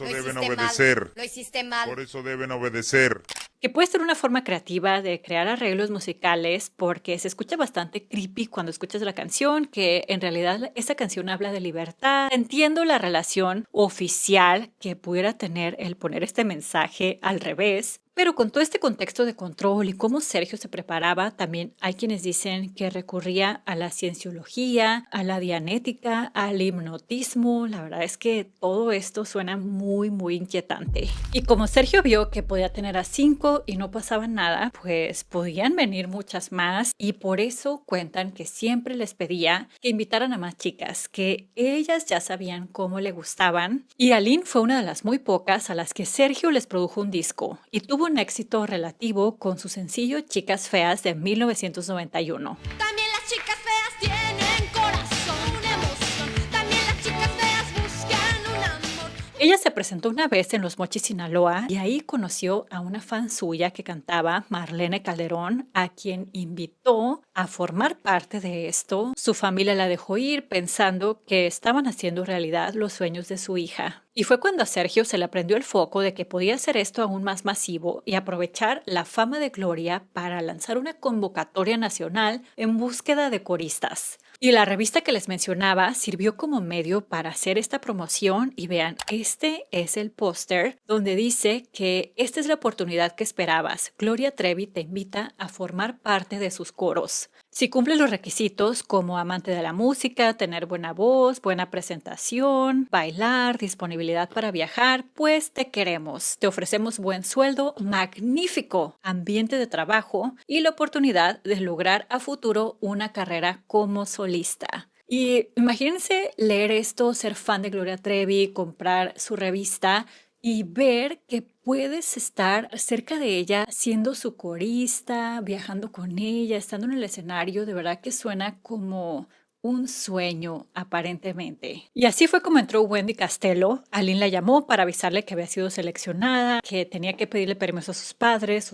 Speaker 12: deben obedecer.
Speaker 6: Lo hiciste mal.
Speaker 12: Por eso deben obedecer.
Speaker 1: Que puede ser una forma creativa de crear arreglos musicales, porque se escucha bastante creepy cuando escuchas la canción, que en realidad esta canción habla de libertad. Entiendo la relación oficial que pudiera tener el poner este mensaje al revés, pero con todo este contexto de control y cómo Sergio se preparaba, también hay quienes dicen que recurría a la cienciología, a la dianética, al hipnotismo. La verdad es que todo esto suena muy, muy inquietante. Y como Sergio vio que podía tener a 5 y no pasaba nada, pues podían venir muchas más, y por eso cuentan que siempre les pedía que invitaran a más chicas, que ellas ya sabían cómo le gustaban. Y Aline fue una de las muy pocas a las que Sergio les produjo un disco y tuvo un éxito relativo con su sencillo Chicas Feas de 1991.
Speaker 2: También las chicas feas tienen corazón, una emoción. También las chicas feas buscan un amor.
Speaker 1: Ella se presentó una vez en Los Mochis, Sinaloa, y ahí conoció a una fan suya que cantaba, Marlene Calderón, a quien invitó a formar parte de esto. Su familia la dejó ir pensando que estaban haciendo realidad los sueños de su hija. Y fue cuando a Sergio se le prendió el foco de que podía hacer esto aún más masivo y aprovechar la fama de Gloria para lanzar una convocatoria nacional en búsqueda de coristas. Y la revista que les mencionaba sirvió como medio para hacer esta promoción, y vean, este es el póster donde dice que esta es la oportunidad que esperabas. Gloria Trevi te invita a formar parte de sus coros. Si cumples los requisitos como amante de la música, tener buena voz, buena presentación, bailar, disponibilidad para viajar, pues te queremos. Te ofrecemos buen sueldo, magnífico ambiente de trabajo y la oportunidad de lograr a futuro una carrera como solista. Y imagínense leer esto, ser fan de Gloria Trevi, comprar su revista y ver que puedes estar cerca de ella siendo su corista, viajando con ella, estando en el escenario. De verdad que suena como un sueño, aparentemente. Y así fue como entró Wendy Castelo. Aline la llamó para avisarle que había sido seleccionada, que tenía que pedirle permiso a sus padres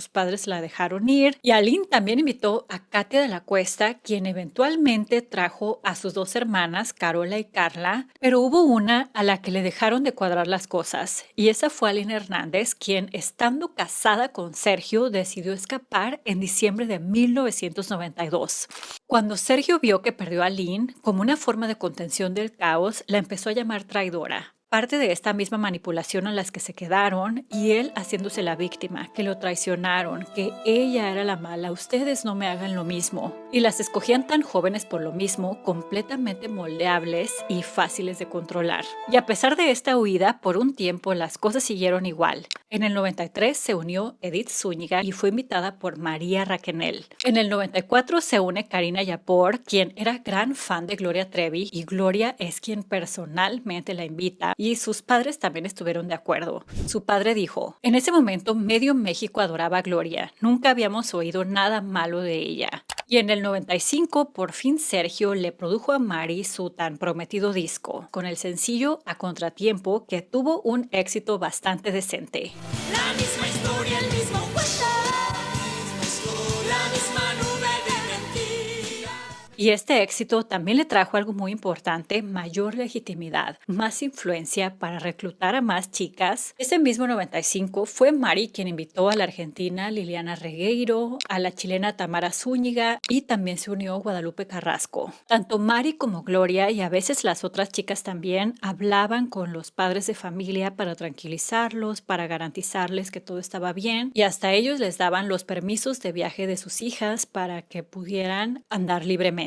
Speaker 1: la dejaron ir. Y Aline también invitó a Katia de la Cuesta, quien eventualmente trajo a sus 2 hermanas, Carola y Carla, pero hubo una a la que le dejaron de cuadrar las cosas, y esa fue Aline Hernández, quien, estando casada con Sergio, decidió escapar en diciembre de 1992. Cuando Sergio vio que perdió a Aline, como una forma de contención del caos, la empezó a llamar traidora. Parte de esta misma manipulación a las que se quedaron, y él haciéndose la víctima, que lo traicionaron, que ella era la mala, ustedes no me hagan lo mismo. Y las escogían tan jóvenes por lo mismo, completamente moldeables y fáciles de controlar. Y a pesar de esta huida, por un tiempo las cosas siguieron igual. En el 93 se unió Edith Zúñiga y fue invitada por María Raquel. En el 94 se une Karina Yapor, quien era gran fan de Gloria Trevi, y Gloria es quien personalmente la invita, y sus padres también estuvieron de acuerdo. Su padre dijo: en ese momento medio México adoraba a Gloria, nunca habíamos oído nada malo de ella. Y en el 95, por fin Sergio le produjo a Mari su tan prometido disco, con el sencillo A Contratiempo, que tuvo un éxito bastante decente.
Speaker 2: La misma historia, el mismo cuento, la misma nube de mentira.
Speaker 1: Y este éxito también le trajo algo muy importante, mayor legitimidad, más influencia para reclutar a más chicas. Ese mismo 95 fue Mari quien invitó a la argentina Liliana Regueiro, a la chilena Tamara Zúñiga y también se unió Guadalupe Carrasco. Tanto Mari como Gloria y a veces las otras chicas también hablaban con los padres de familia para tranquilizarlos, para garantizarles que todo estaba bien y hasta ellos les daban los permisos de viaje de sus hijas para que pudieran andar libremente.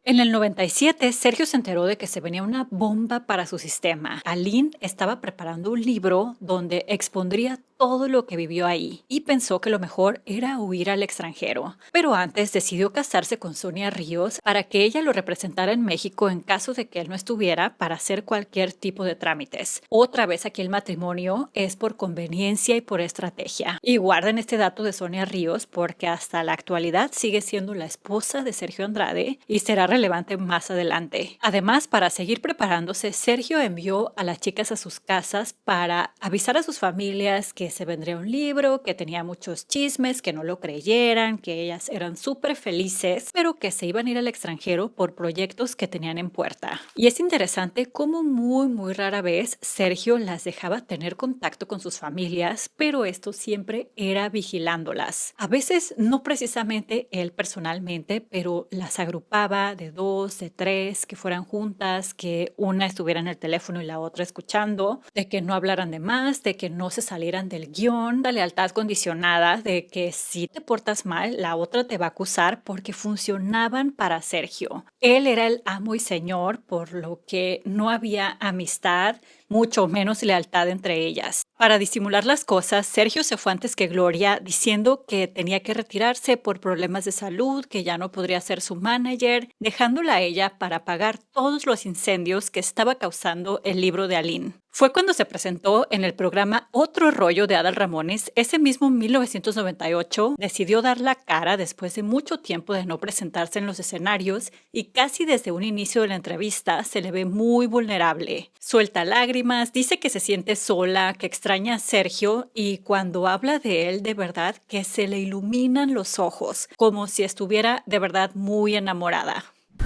Speaker 1: En el 97, Sergio se enteró de que se venía una bomba para su sistema. Aline estaba preparando un libro donde expondría todo lo que vivió ahí y pensó que lo mejor era huir al extranjero. Pero antes decidió casarse con Sonia Ríos para que ella lo representara en México en caso de que él no estuviera para hacer cualquier tipo de trámites. Otra vez aquí el matrimonio es por conveniencia y por estrategia. Y guarden este dato de Sonia Ríos porque hasta la actualidad sigue siendo la esposa de Sergio Andrade y será relevante más adelante. Además, para seguir preparándose, Sergio envió a las chicas a sus casas para avisar a sus familias que se vendría un libro, que tenía muchos chismes, que no lo creyeran, que ellas eran súper felices, pero que se iban a ir al extranjero por proyectos que tenían en puerta. Y es interesante cómo muy rara vez Sergio las dejaba tener contacto con sus familias, pero esto siempre era vigilándolas. A veces no precisamente él personalmente, pero las agrupaba de 2, de 3, que fueran juntas, que una estuviera en el teléfono y la otra escuchando, de que no hablaran de más, de que no se salieran del guión, la lealtad condicionada de que si te portas mal, la otra te va a acusar porque funcionaban para Sergio. Él era el amo y señor, por lo que no había amistad, mucho menos lealtad entre ellas. Para disimular las cosas, Sergio se fue antes que Gloria diciendo que tenía que retirarse por problemas de salud, que ya no podría ser su manager, dejándola a ella para apagar todos los incendios que estaba causando el libro de Aline. Fue cuando se presentó en el programa Otro Rollo de Adal Ramones, ese mismo 1998, decidió dar la cara después de mucho tiempo de no presentarse en los escenarios y casi desde un inicio de la entrevista se le ve muy vulnerable. Suelta lágrimas, dice que se siente sola, que extraña a Sergio y cuando habla de él de verdad que se le iluminan los ojos, como si estuviera de verdad muy enamorada.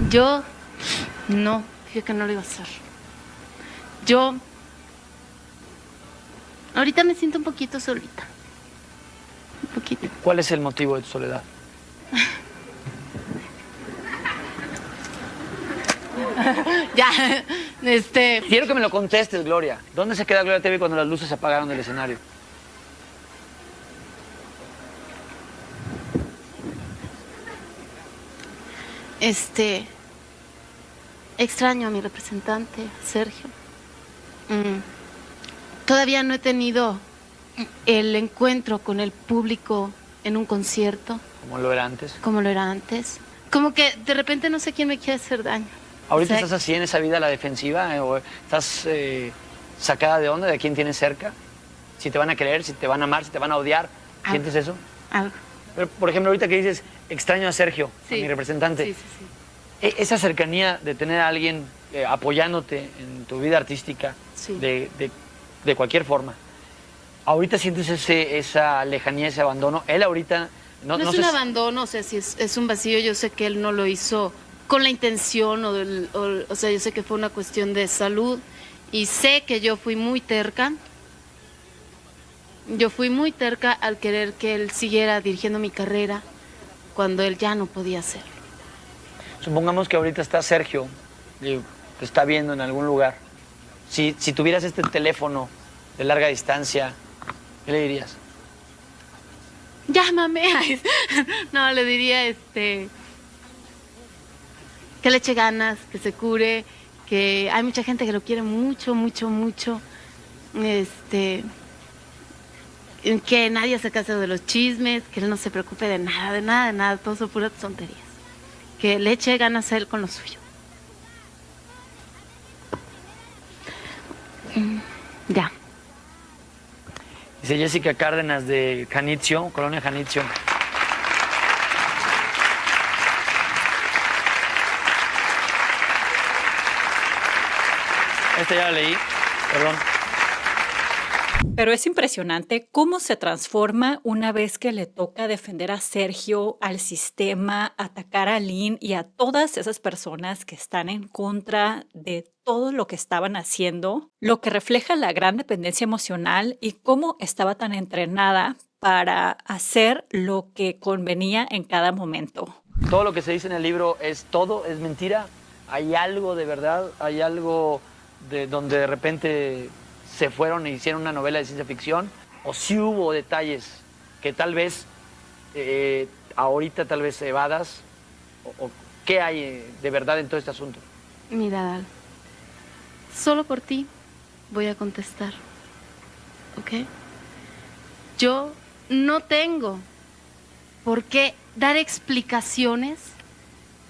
Speaker 9: Yo no, dije que no lo iba a hacer. Yo ahorita me siento un poquito solita. Un poquito.
Speaker 13: ¿Cuál es el motivo de tu soledad?
Speaker 9: Ya,
Speaker 13: Quiero que me lo contestes, Gloria. ¿Dónde se queda Gloria TV cuando las luces se apagaron del escenario?
Speaker 9: Extraño a mi representante, Sergio. Todavía no he tenido el encuentro con el público en un concierto.
Speaker 13: ¿Cómo lo era antes?
Speaker 9: Como lo era antes. Como que de repente no sé quién me quiere hacer daño.
Speaker 13: ¿Ahorita estás así en esa vida a la defensiva? ¿O estás sacada de onda de quién tienes cerca? Si te van a querer, si te van a amar, si te van a odiar. ¿Sientes eso?
Speaker 9: Algo.
Speaker 13: Pero, por ejemplo, ahorita que dices, extraño a Sergio, a mi representante.
Speaker 9: Sí.
Speaker 13: Esa cercanía de tener a alguien apoyándote en tu vida artística, de cualquier forma. ¿Ahorita sientes esa lejanía, ese abandono? Él ahorita...
Speaker 9: No es un abandono, o sea, si es un vacío. Yo sé que él no lo hizo con la intención, o sea, yo sé que fue una cuestión de salud y sé que yo fui muy terca. Yo fui muy terca al querer que él siguiera dirigiendo mi carrera cuando él ya no podía hacerlo.
Speaker 13: Supongamos que ahorita está Sergio, te está viendo en algún lugar. Si tuvieras este teléfono de larga distancia, ¿qué le dirías?
Speaker 9: Llámame. No, le diría que le eche ganas, que se cure, que hay mucha gente que lo quiere mucho, mucho, mucho. Que nadie se case de los chismes, que él no se preocupe de nada, todo son puras tonterías. Que le eche ganas a él con lo suyo. Ya.
Speaker 13: Dice Jessica Cárdenas de Janitzio, Colonia Janitzio. Esta ya la leí, perdón.
Speaker 1: Pero es impresionante cómo se transforma una vez que le toca defender a Sergio, al sistema, atacar a Lynn y a todas esas personas que están en contra de todo lo que estaban haciendo, lo que refleja la gran dependencia emocional y cómo estaba tan entrenada para hacer lo que convenía en cada momento.
Speaker 13: Todo lo que se dice en el libro es mentira. Hay algo de verdad, hay algo de donde de repente se fueron e hicieron una novela de ciencia ficción, o sí hubo detalles que tal vez ahorita tal vez evadas, o qué hay de verdad en todo este asunto.
Speaker 14: Mira, Dal, solo por ti voy a contestar, ¿ok? Yo no tengo por qué dar explicaciones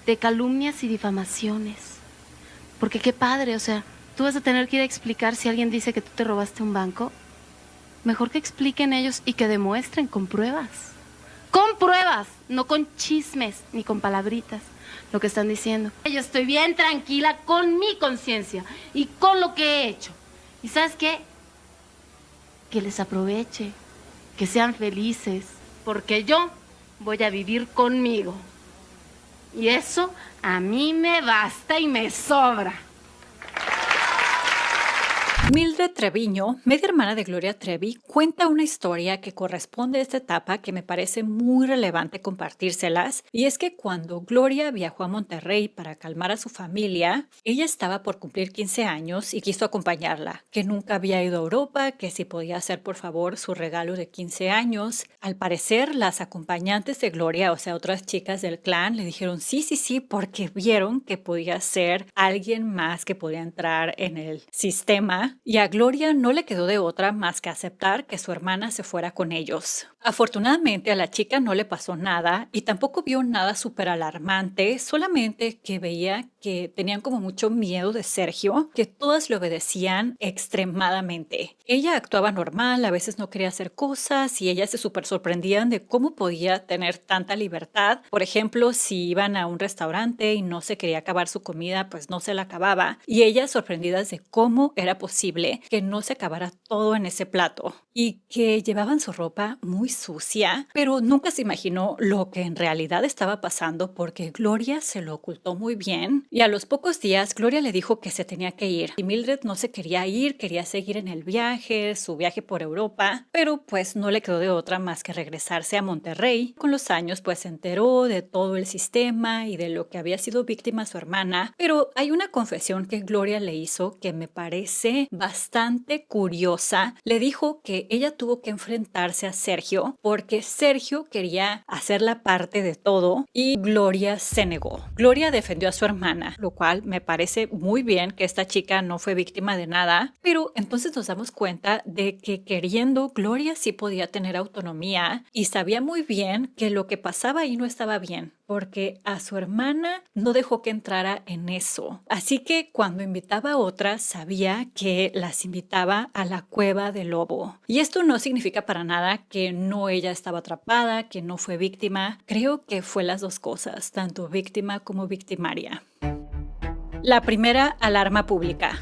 Speaker 14: de calumnias y difamaciones, porque qué padre, o sea, tú vas a tener que ir a explicar si alguien dice que tú te robaste un banco. Mejor que expliquen ellos y que demuestren con pruebas. Con pruebas, no con chismes ni con palabritas, lo que están diciendo. Yo estoy bien tranquila con mi conciencia y con lo que he hecho. ¿Y sabes qué? Que les aproveche, que sean felices, porque yo voy a vivir conmigo. Y eso a mí me basta y me sobra.
Speaker 1: Mildred Treviño, media hermana de Gloria Trevi, cuenta una historia que corresponde a esta etapa que me parece muy relevante compartírselas, y es que cuando Gloria viajó a Monterrey para calmar a su familia, ella estaba por cumplir 15 años y quiso acompañarla, que nunca había ido a Europa, que si podía hacer por favor su regalo de 15 años. Al parecer, las acompañantes de Gloria, o sea, otras chicas del clan, le dijeron sí, porque vieron que podía ser alguien más que podía entrar en el sistema. Y a Gloria no le quedó de otra más que aceptar que su hermana se fuera con ellos. Afortunadamente a la chica no le pasó nada y tampoco vio nada súper alarmante, solamente que veía que tenían como mucho miedo de Sergio, que todas le obedecían extremadamente. Ella actuaba normal, a veces no quería hacer cosas y ellas se súper sorprendían de cómo podía tener tanta libertad. Por ejemplo, si iban a un restaurante y no se quería acabar su comida, pues no se la acababa. Y ellas sorprendidas de cómo era posible que no se acabara todo en ese plato y que llevaban su ropa muy sucia, pero nunca se imaginó lo que en realidad estaba pasando porque Gloria se lo ocultó muy bien y a los pocos días Gloria le dijo que se tenía que ir y Mildred no se quería ir, quería seguir en el viaje, su viaje por Europa, pero pues no le quedó de otra más que regresarse a Monterrey. Con los años pues se enteró de todo el sistema y de lo que había sido víctima su hermana, pero hay una confesión que Gloria le hizo que me parece bastante curiosa. Le dijo que ella tuvo que enfrentarse a Sergio porque Sergio quería hacer la parte de todo y Gloria se negó. Gloria defendió a su hermana, lo cual me parece muy bien que esta chica no fue víctima de nada, pero entonces nos damos cuenta de que queriendo Gloria sí podía tener autonomía y sabía muy bien que lo que pasaba ahí no estaba bien, porque a su hermana no dejó que entrara en eso. Así que cuando invitaba a otras, sabía que las invitaba a la cueva del lobo. Y esto no significa para nada que no ella estaba atrapada, que no fue víctima. Creo que fue las dos cosas, tanto víctima como victimaria. La primera alarma pública.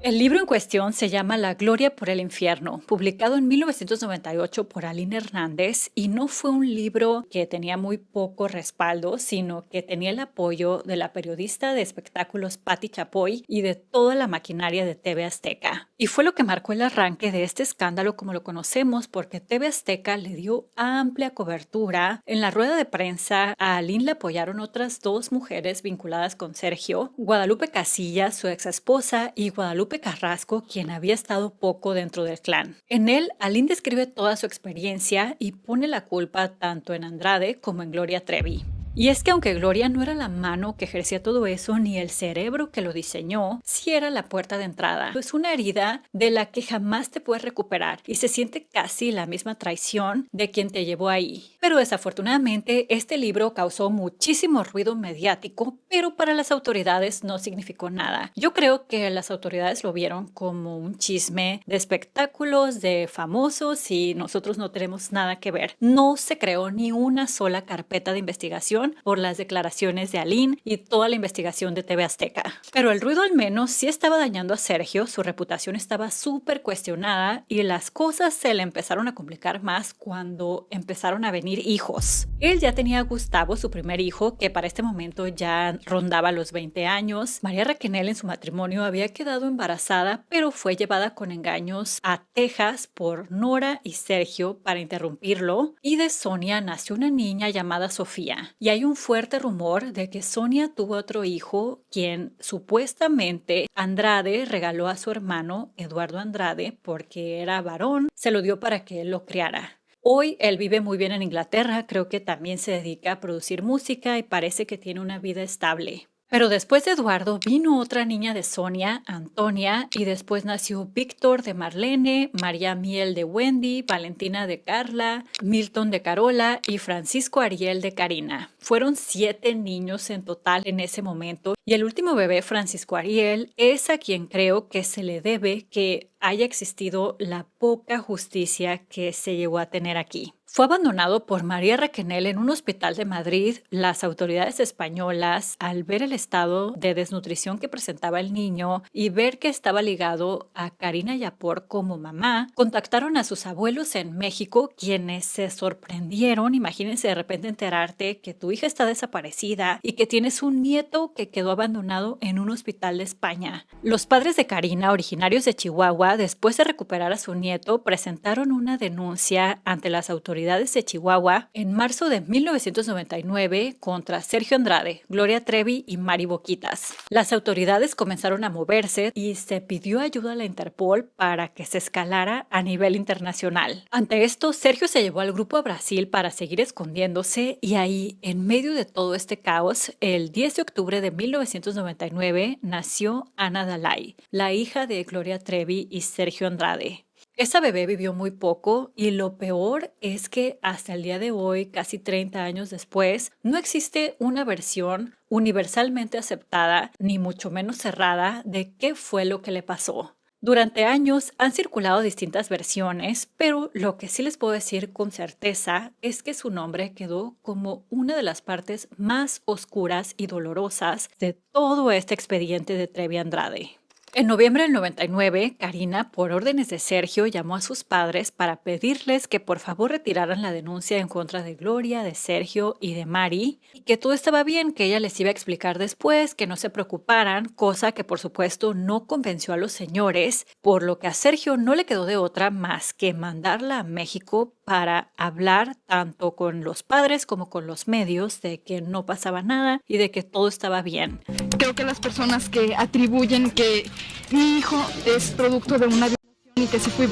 Speaker 1: El libro en cuestión se llama La Gloria por el Infierno, publicado en 1998 por Aline Hernández, y no fue un libro que tenía muy poco respaldo, sino que tenía el apoyo de la periodista de espectáculos Patti Chapoy y de toda la maquinaria de TV Azteca. Y fue lo que marcó el arranque de este escándalo como lo conocemos, porque TV Azteca le dio amplia cobertura. En la rueda de prensa a Aline le apoyaron otras dos mujeres vinculadas con Sergio, Guadalupe Casillas, su ex esposa, y Guadalupe Carrasco, quien había estado poco dentro del clan. En él, Aline describe toda su experiencia y pone la culpa tanto en Andrade como en Gloria Trevi. Y es que aunque Gloria no era la mano que ejercía todo eso, ni el cerebro que lo diseñó, sí era la puerta de entrada. Es una herida de la que jamás te puedes recuperar y se siente casi la misma traición de quien te llevó ahí. Pero desafortunadamente este libro causó muchísimo ruido mediático, pero para las autoridades no significó nada. Yo creo que las autoridades lo vieron como un chisme de espectáculos, de famosos, y nosotros no tenemos nada que ver. No se creó ni una sola carpeta de investigación televisión por las declaraciones de Aline y toda la investigación de TV Azteca. Pero el ruido al menos sí estaba dañando a Sergio, su reputación estaba súper cuestionada y las cosas se le empezaron a complicar más cuando empezaron a venir hijos. Él ya tenía a Gustavo, su primer hijo, que para este momento ya rondaba los 20 años. María Raquenel en su matrimonio había quedado embarazada, pero fue llevada con engaños a Texas por Nora y Sergio para interrumpirlo. Y de Sonia nació una niña llamada Sofía. Y hay un fuerte rumor de que Sonia tuvo otro hijo, quien supuestamente Andrade regaló a su hermano Eduardo Andrade porque era varón, se lo dio para que él lo criara. Hoy él vive muy bien en Inglaterra, creo que también se dedica a producir música y parece que tiene una vida estable. Pero después de Eduardo vino otra niña de Sonia, Antonia, y después nació Víctor de Marlene, María Miel de Wendy, Valentina de Carla, Milton de Carola y Francisco Ariel de Karina. Fueron 7 niños en total en ese momento y el último bebé, Francisco Ariel, es a quien creo que se le debe que haya existido la poca justicia que se llegó a tener aquí. Fue abandonado por María Raquenel en un hospital de Madrid. Las autoridades españolas, al ver el estado de desnutrición que presentaba el niño y ver que estaba ligado a Karina Yapor como mamá, contactaron a sus abuelos en México, quienes se sorprendieron. Imagínense de repente enterarte que tu hija está desaparecida y que tienes un nieto que quedó abandonado en un hospital de España. Los padres de Karina, originarios de Chihuahua, después de recuperar a su nieto, presentaron una denuncia ante las autoridades de Chihuahua en marzo de 1999 contra Sergio Andrade, Gloria Trevi y Mari Boquitas. Las autoridades comenzaron a moverse y se pidió ayuda a la Interpol para que se escalara a nivel internacional. Ante esto, Sergio se llevó al grupo a Brasil para seguir escondiéndose y ahí, en medio de todo este caos, el 10 de octubre de 1999 nació Ana Dalai, la hija de Gloria Trevi y Sergio Andrade. Esa bebé vivió muy poco y lo peor es que hasta el día de hoy, casi 30 años después, no existe una versión universalmente aceptada, ni mucho menos cerrada, de qué fue lo que le pasó. Durante años han circulado distintas versiones, pero lo que sí les puedo decir con certeza es que su nombre quedó como una de las partes más oscuras y dolorosas de todo este expediente de Trevi Andrade. En noviembre del 99, Karina, por órdenes de Sergio, llamó a sus padres para pedirles que por favor retiraran la denuncia en contra de Gloria, de Sergio y de Mari, y que todo estaba bien, que ella les iba a explicar después, que no se preocuparan, cosa que por supuesto no convenció a los señores, por lo que a Sergio no le quedó de otra más que mandarla a México para hablar tanto con los padres como con los medios de que no pasaba nada y de que todo estaba bien.
Speaker 15: Creo que las personas que atribuyen que mi hijo es producto de una violación y que se fue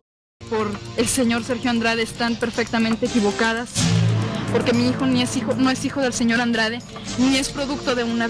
Speaker 15: por el señor Sergio Andrade están perfectamente equivocadas, porque mi hijo no es hijo del señor Andrade, ni es producto de una.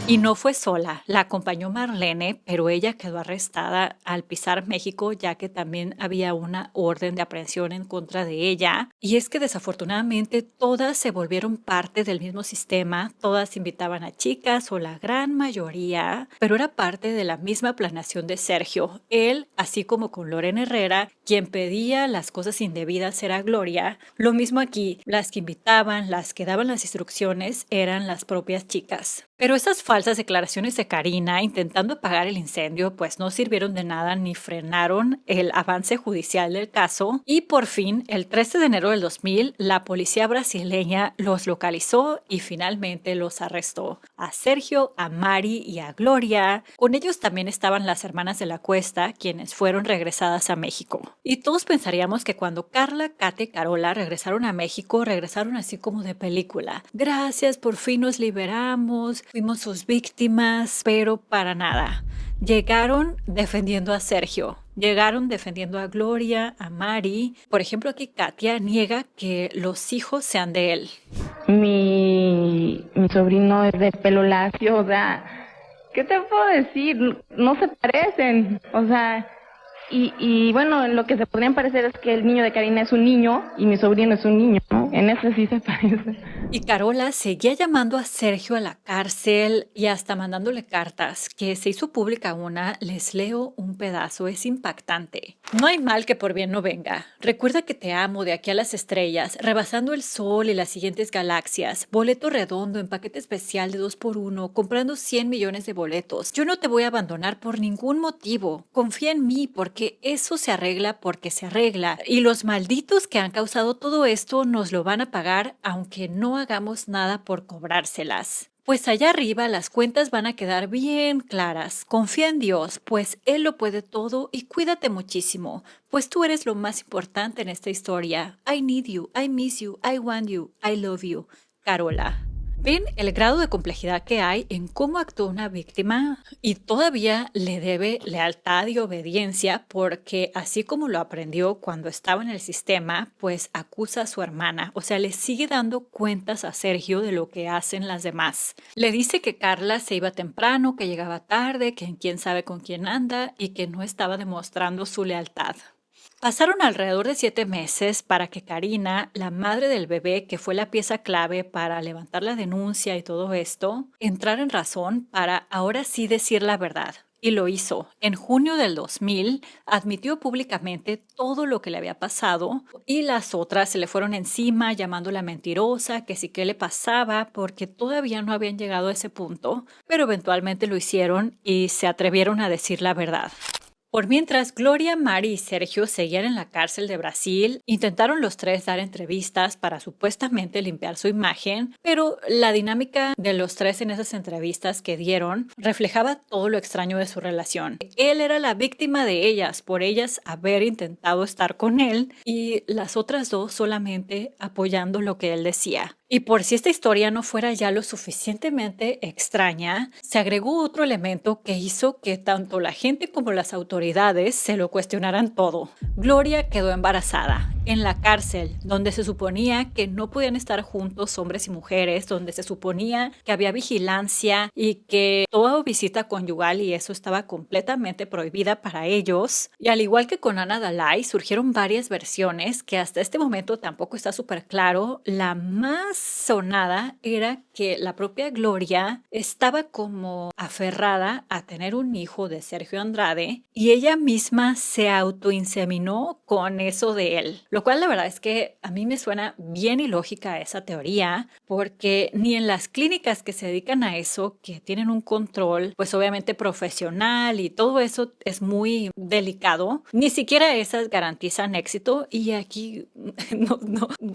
Speaker 1: Y no fue sola, la acompañó Marlene, pero ella quedó arrestada al pisar México, ya que también había una orden de aprehensión en contra de ella. Y es que desafortunadamente todas se volvieron parte del mismo sistema, todas invitaban a chicas o la gran mayoría, pero era parte de la misma planeación de Sergio. Él, así como con Lorena Herrera, quien pedía las cosas indebidas era Gloria. Lo mismo aquí, las que invitaban, las que daban las instrucciones eran las propias chicas. Pero esas falsas declaraciones de Karina intentando apagar el incendio pues no sirvieron de nada ni frenaron el avance judicial del caso y por fin el 13 de enero del 2000 la policía brasileña los localizó y finalmente los arrestó. A Sergio, a Mari y a Gloria. Con ellos también estaban las hermanas de la Cuesta, quienes fueron regresadas a México. Y todos pensaríamos que cuando Carla, Kate y Carola regresaron a México, regresaron así como de película. Gracias, por fin nos liberamos. Fuimos sus víctimas, pero para nada. Llegaron defendiendo a Sergio, llegaron defendiendo a Gloria, a Mari. Por ejemplo, aquí Katia niega que los hijos sean de él.
Speaker 16: Mi sobrino es de pelo lacio, o sea, ¿qué te puedo decir? No se parecen, o sea, y bueno, lo que se podrían parecer es que el niño de Karina es un niño y mi sobrino es un niño, ¿no? En eso sí se parece.
Speaker 1: Y Carola seguía llamando a Sergio a la cárcel y hasta mandándole cartas, que se hizo pública una. Les leo un pedazo, es impactante. No hay mal que por bien no venga. Recuerda que te amo de aquí a las estrellas, rebasando el sol y las siguientes galaxias. Boleto redondo en paquete especial de 2x1, comprando 100 millones de boletos. Yo no te voy a abandonar por ningún motivo. Confía en mí porque eso se arregla porque se arregla. Y los malditos que han causado todo esto nos lo van a pagar aunque no hagamos nada por cobrárselas. Pues allá arriba las cuentas van a quedar bien claras. Confía en Dios, pues Él lo puede todo y cuídate muchísimo, pues tú eres lo más importante en esta historia. I need you, I miss you, I want you, I love you. Carola. ¿Ven el grado de complejidad que hay en cómo actuó una víctima? Y todavía le debe lealtad y obediencia porque así como lo aprendió cuando estaba en el sistema, pues acusa a su hermana. O sea, le sigue dando cuentas a Sergio de lo que hacen las demás. Le dice que Carla se iba temprano, que llegaba tarde, que quién sabe con quién anda y que no estaba demostrando su lealtad. Pasaron alrededor de 7 meses para que Karina, la madre del bebé, que fue la pieza clave para levantar la denuncia y todo esto, entrara en razón para ahora sí decir la verdad. Y lo hizo. En junio del 2000 admitió públicamente todo lo que le había pasado y las otras se le fueron encima llamándola mentirosa, que sí que le pasaba porque todavía no habían llegado a ese punto, pero eventualmente lo hicieron y se atrevieron a decir la verdad. Por mientras, Gloria, Mari y Sergio seguían en la cárcel de Brasil, intentaron los tres dar entrevistas para supuestamente limpiar su imagen, pero la dinámica de los tres en esas entrevistas que dieron reflejaba todo lo extraño de su relación. Él era la víctima de ellas, por ellas haber intentado estar con él, y las otras dos solamente apoyando lo que él decía. Y por si esta historia no fuera ya lo suficientemente extraña, se agregó otro elemento que hizo que tanto la gente como las autoridades se lo cuestionaran todo. Gloria quedó embarazada en la cárcel, donde se suponía que no podían estar juntos hombres y mujeres, donde se suponía que había vigilancia y que toda visita conyugal y eso estaba completamente prohibida para ellos. Y al igual que con Ana Dalai, surgieron varias versiones que hasta este momento tampoco está súper claro. La más sonada era que la propia Gloria estaba como aferrada a tener un hijo de Sergio Andrade y ella misma se autoinseminó con eso de él. Lo cual la verdad es que a mí me suena bien ilógica esa teoría, porque ni en las clínicas que se dedican a eso, que tienen un control, pues obviamente profesional y todo eso es muy delicado, ni siquiera esas garantizan éxito y aquí,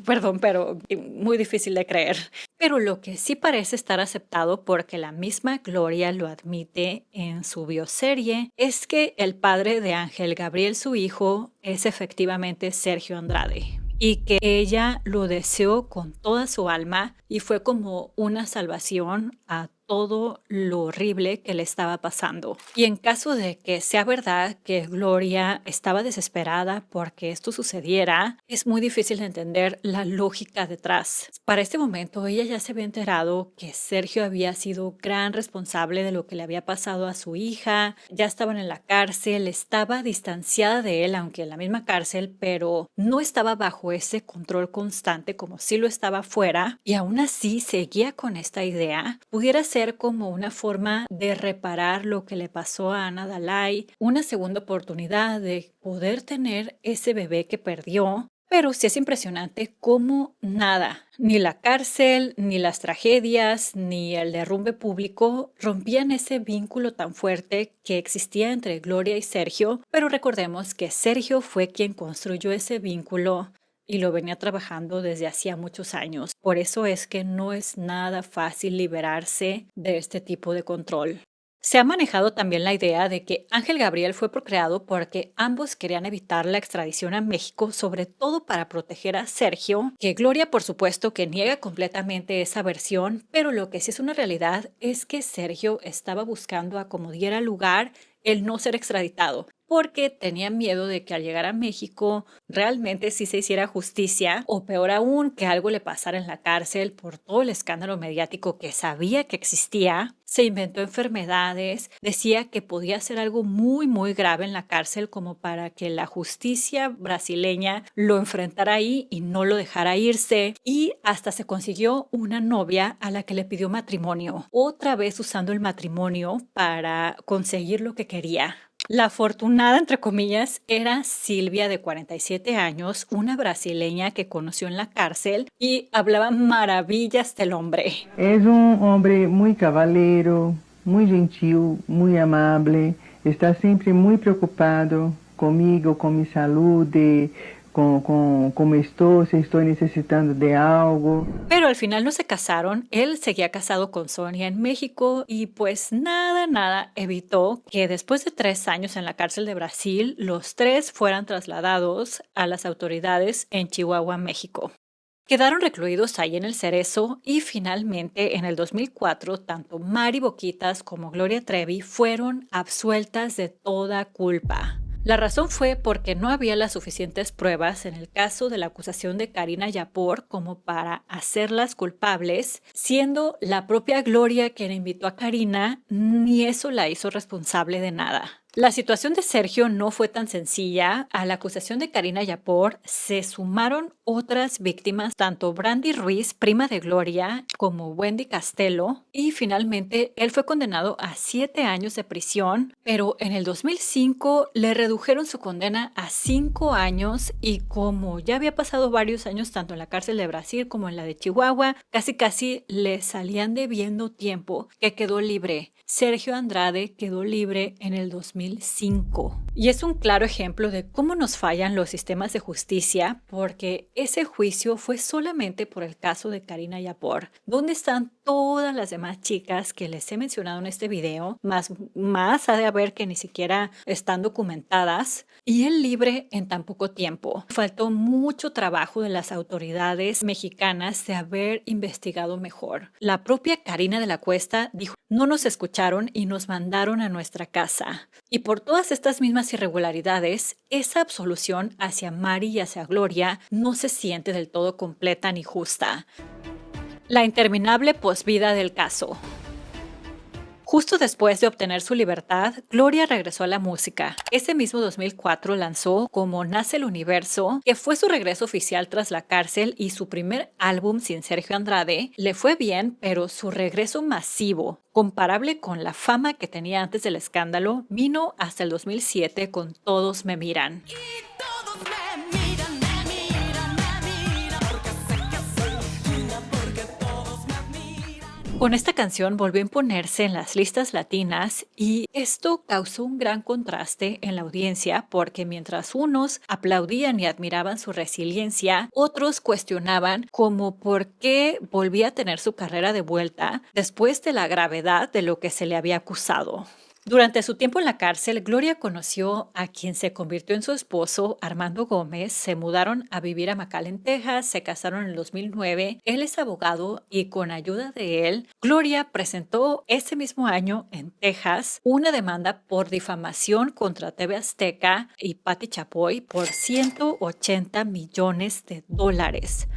Speaker 1: perdón, pero muy difícil de creer. Pero lo que sí parece estar aceptado porque la misma Gloria lo admite en su bioserie es que el padre de Ángel Gabriel, su hijo, es efectivamente Sergio Andrade y que ella lo deseó con toda su alma y fue como una salvación a todo lo horrible que le estaba pasando. Y en caso de que sea verdad que Gloria estaba desesperada porque esto sucediera, es muy difícil de entender la lógica detrás. Para este momento ella ya se había enterado que Sergio había sido gran responsable de lo que le había pasado a su hija, ya estaban en la cárcel, estaba distanciada de él, aunque en la misma cárcel, pero no estaba bajo ese control constante como si lo estaba fuera, y aún así seguía con esta idea. Pudiera ser como una forma de reparar lo que le pasó a Ana Dalai, una segunda oportunidad de poder tener ese bebé que perdió. Pero sí es impresionante cómo nada, ni la cárcel, ni las tragedias, ni el derrumbe público rompían ese vínculo tan fuerte que existía entre Gloria y Sergio. Pero recordemos que Sergio fue quien construyó ese vínculo y lo venía trabajando desde hacía muchos años. Por eso es que no es nada fácil liberarse de este tipo de control. Se ha manejado también la idea de que Ángel Gabriel fue procreado porque ambos querían evitar la extradición a México, sobre todo para proteger a Sergio, que Gloria por supuesto que niega completamente esa versión, pero lo que sí es una realidad es que Sergio estaba buscando a como diera lugar el no ser extraditado. porque tenían miedo de que al llegar a México realmente sí se hiciera justicia o peor aún que algo le pasara en la cárcel por todo el escándalo mediático que sabía que existía. Se inventó enfermedades, decía que podía ser algo muy muy grave en la cárcel como para que la justicia brasileña lo enfrentara ahí y no lo dejara irse, y hasta se consiguió una novia a la que le pidió matrimonio, otra vez usando el matrimonio para conseguir lo que quería. La afortunada, entre comillas, era Silvia, de 47 años, una brasileña que conoció en la cárcel y hablaba maravillas del hombre.
Speaker 17: Es un hombre muy caballero, muy gentil, muy amable, está siempre muy preocupado conmigo, con mi salud, con cómo estoy, si estoy necesitando de algo.
Speaker 1: Pero al final no se casaron, él seguía casado con Sonia en México y pues nada evitó que después de 3 años en la cárcel de Brasil, los 3 fueran trasladados a las autoridades en Chihuahua, México. Quedaron recluidos ahí en el Cerezo y finalmente en el 2004 tanto Mari Boquitas como Gloria Trevi fueron absueltas de toda culpa. La razón fue porque no había las suficientes pruebas en el caso de la acusación de Karina Yapor como para hacerlas culpables, siendo la propia Gloria quien invitó a Karina, ni eso la hizo responsable de nada. La situación de Sergio no fue tan sencilla. A la acusación de Karina Yapor se sumaron otras víctimas, tanto Brandy Ruiz, prima de Gloria, como Wendy Castelo, y finalmente él fue condenado a 7 años de prisión, pero en el 2005 le redujeron su condena a 5 años y como ya había pasado varios años tanto en la cárcel de Brasil como en la de Chihuahua, casi le salían debiendo tiempo, que quedó libre. Sergio Andrade quedó libre en el 2005. Y es un claro ejemplo de cómo nos fallan los sistemas de justicia, porque ese juicio fue solamente por el caso de Karina Yapor. ¿Dónde están todas las demás chicas que les he mencionado en este video? Más ha de haber que ni siquiera están documentadas. Y él libre en tan poco tiempo. Faltó mucho trabajo de las autoridades mexicanas de haber investigado mejor. La propia Karina de la Cuesta dijo: no nos escucharon y nos mandaron a nuestra casa. Y por todas estas mismas irregularidades, esa absolución hacia Mari y hacia Gloria no se siente del todo completa ni justa. La interminable posvida del caso. Justo después de obtener su libertad, Gloria regresó a la música. Ese mismo 2004 lanzó Como Nace el Universo, que fue su regreso oficial tras la cárcel y su primer álbum sin Sergio Andrade. Le fue bien, pero su regreso masivo, comparable con la fama que tenía antes del escándalo, vino hasta el 2007 con Todos me miran. Con esta canción volvió a imponerse en las listas latinas y esto causó un gran contraste en la audiencia porque mientras unos aplaudían y admiraban su resiliencia, otros cuestionaban como por qué volvía a tener su carrera de vuelta después de la gravedad de lo que se le había acusado. Durante su tiempo en la cárcel, Gloria conoció a quien se convirtió en su esposo, Armando Gómez. Se mudaron a vivir a McAllen, Texas, se casaron en el 2009. Él es abogado y con ayuda de él, Gloria presentó ese mismo año en Texas una demanda por difamación contra TV Azteca y Pati Chapoy por $180 millones,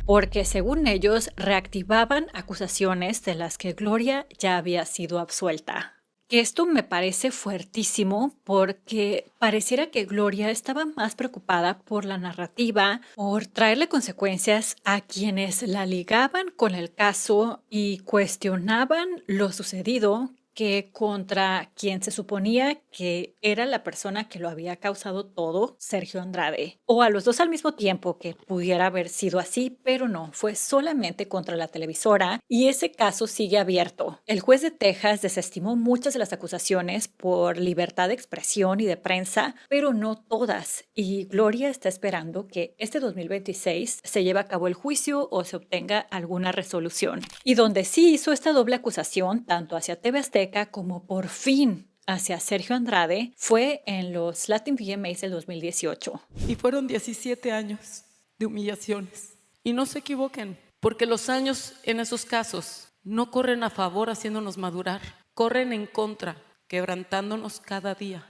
Speaker 1: porque según ellos reactivaban acusaciones de las que Gloria ya había sido absuelta. Que esto me parece fuertísimo porque pareciera que Gloria estaba más preocupada por la narrativa, por traerle consecuencias a quienes la ligaban con el caso y cuestionaban lo sucedido, que contra quien se suponía que era la persona que lo había causado todo, Sergio Andrade. O a los dos al mismo tiempo, que pudiera haber sido así, pero no, fue solamente contra la televisora y ese caso sigue abierto. El juez de Texas desestimó muchas de las acusaciones por libertad de expresión y de prensa, pero no todas. Y Gloria está esperando que este 2026 se lleve a cabo el juicio o se obtenga alguna resolución. Y donde sí hizo esta doble acusación, tanto hacia TV Azteca como por fin hacia Sergio Andrade, fue en los Latin VMAs del 2018.
Speaker 9: Y fueron 17 años de humillaciones. Y no se equivoquen, porque los años en esos casos no corren a favor haciéndonos madurar, corren en contra, quebrantándonos cada día.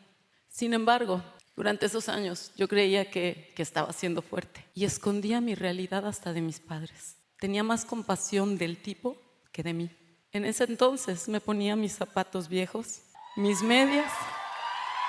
Speaker 9: Sin embargo, Durante esos años yo creía que estaba siendo fuerte y escondía mi realidad hasta de mis padres. Tenía más compasión del tipo que de mí. En ese entonces me ponía mis zapatos viejos, mis medias,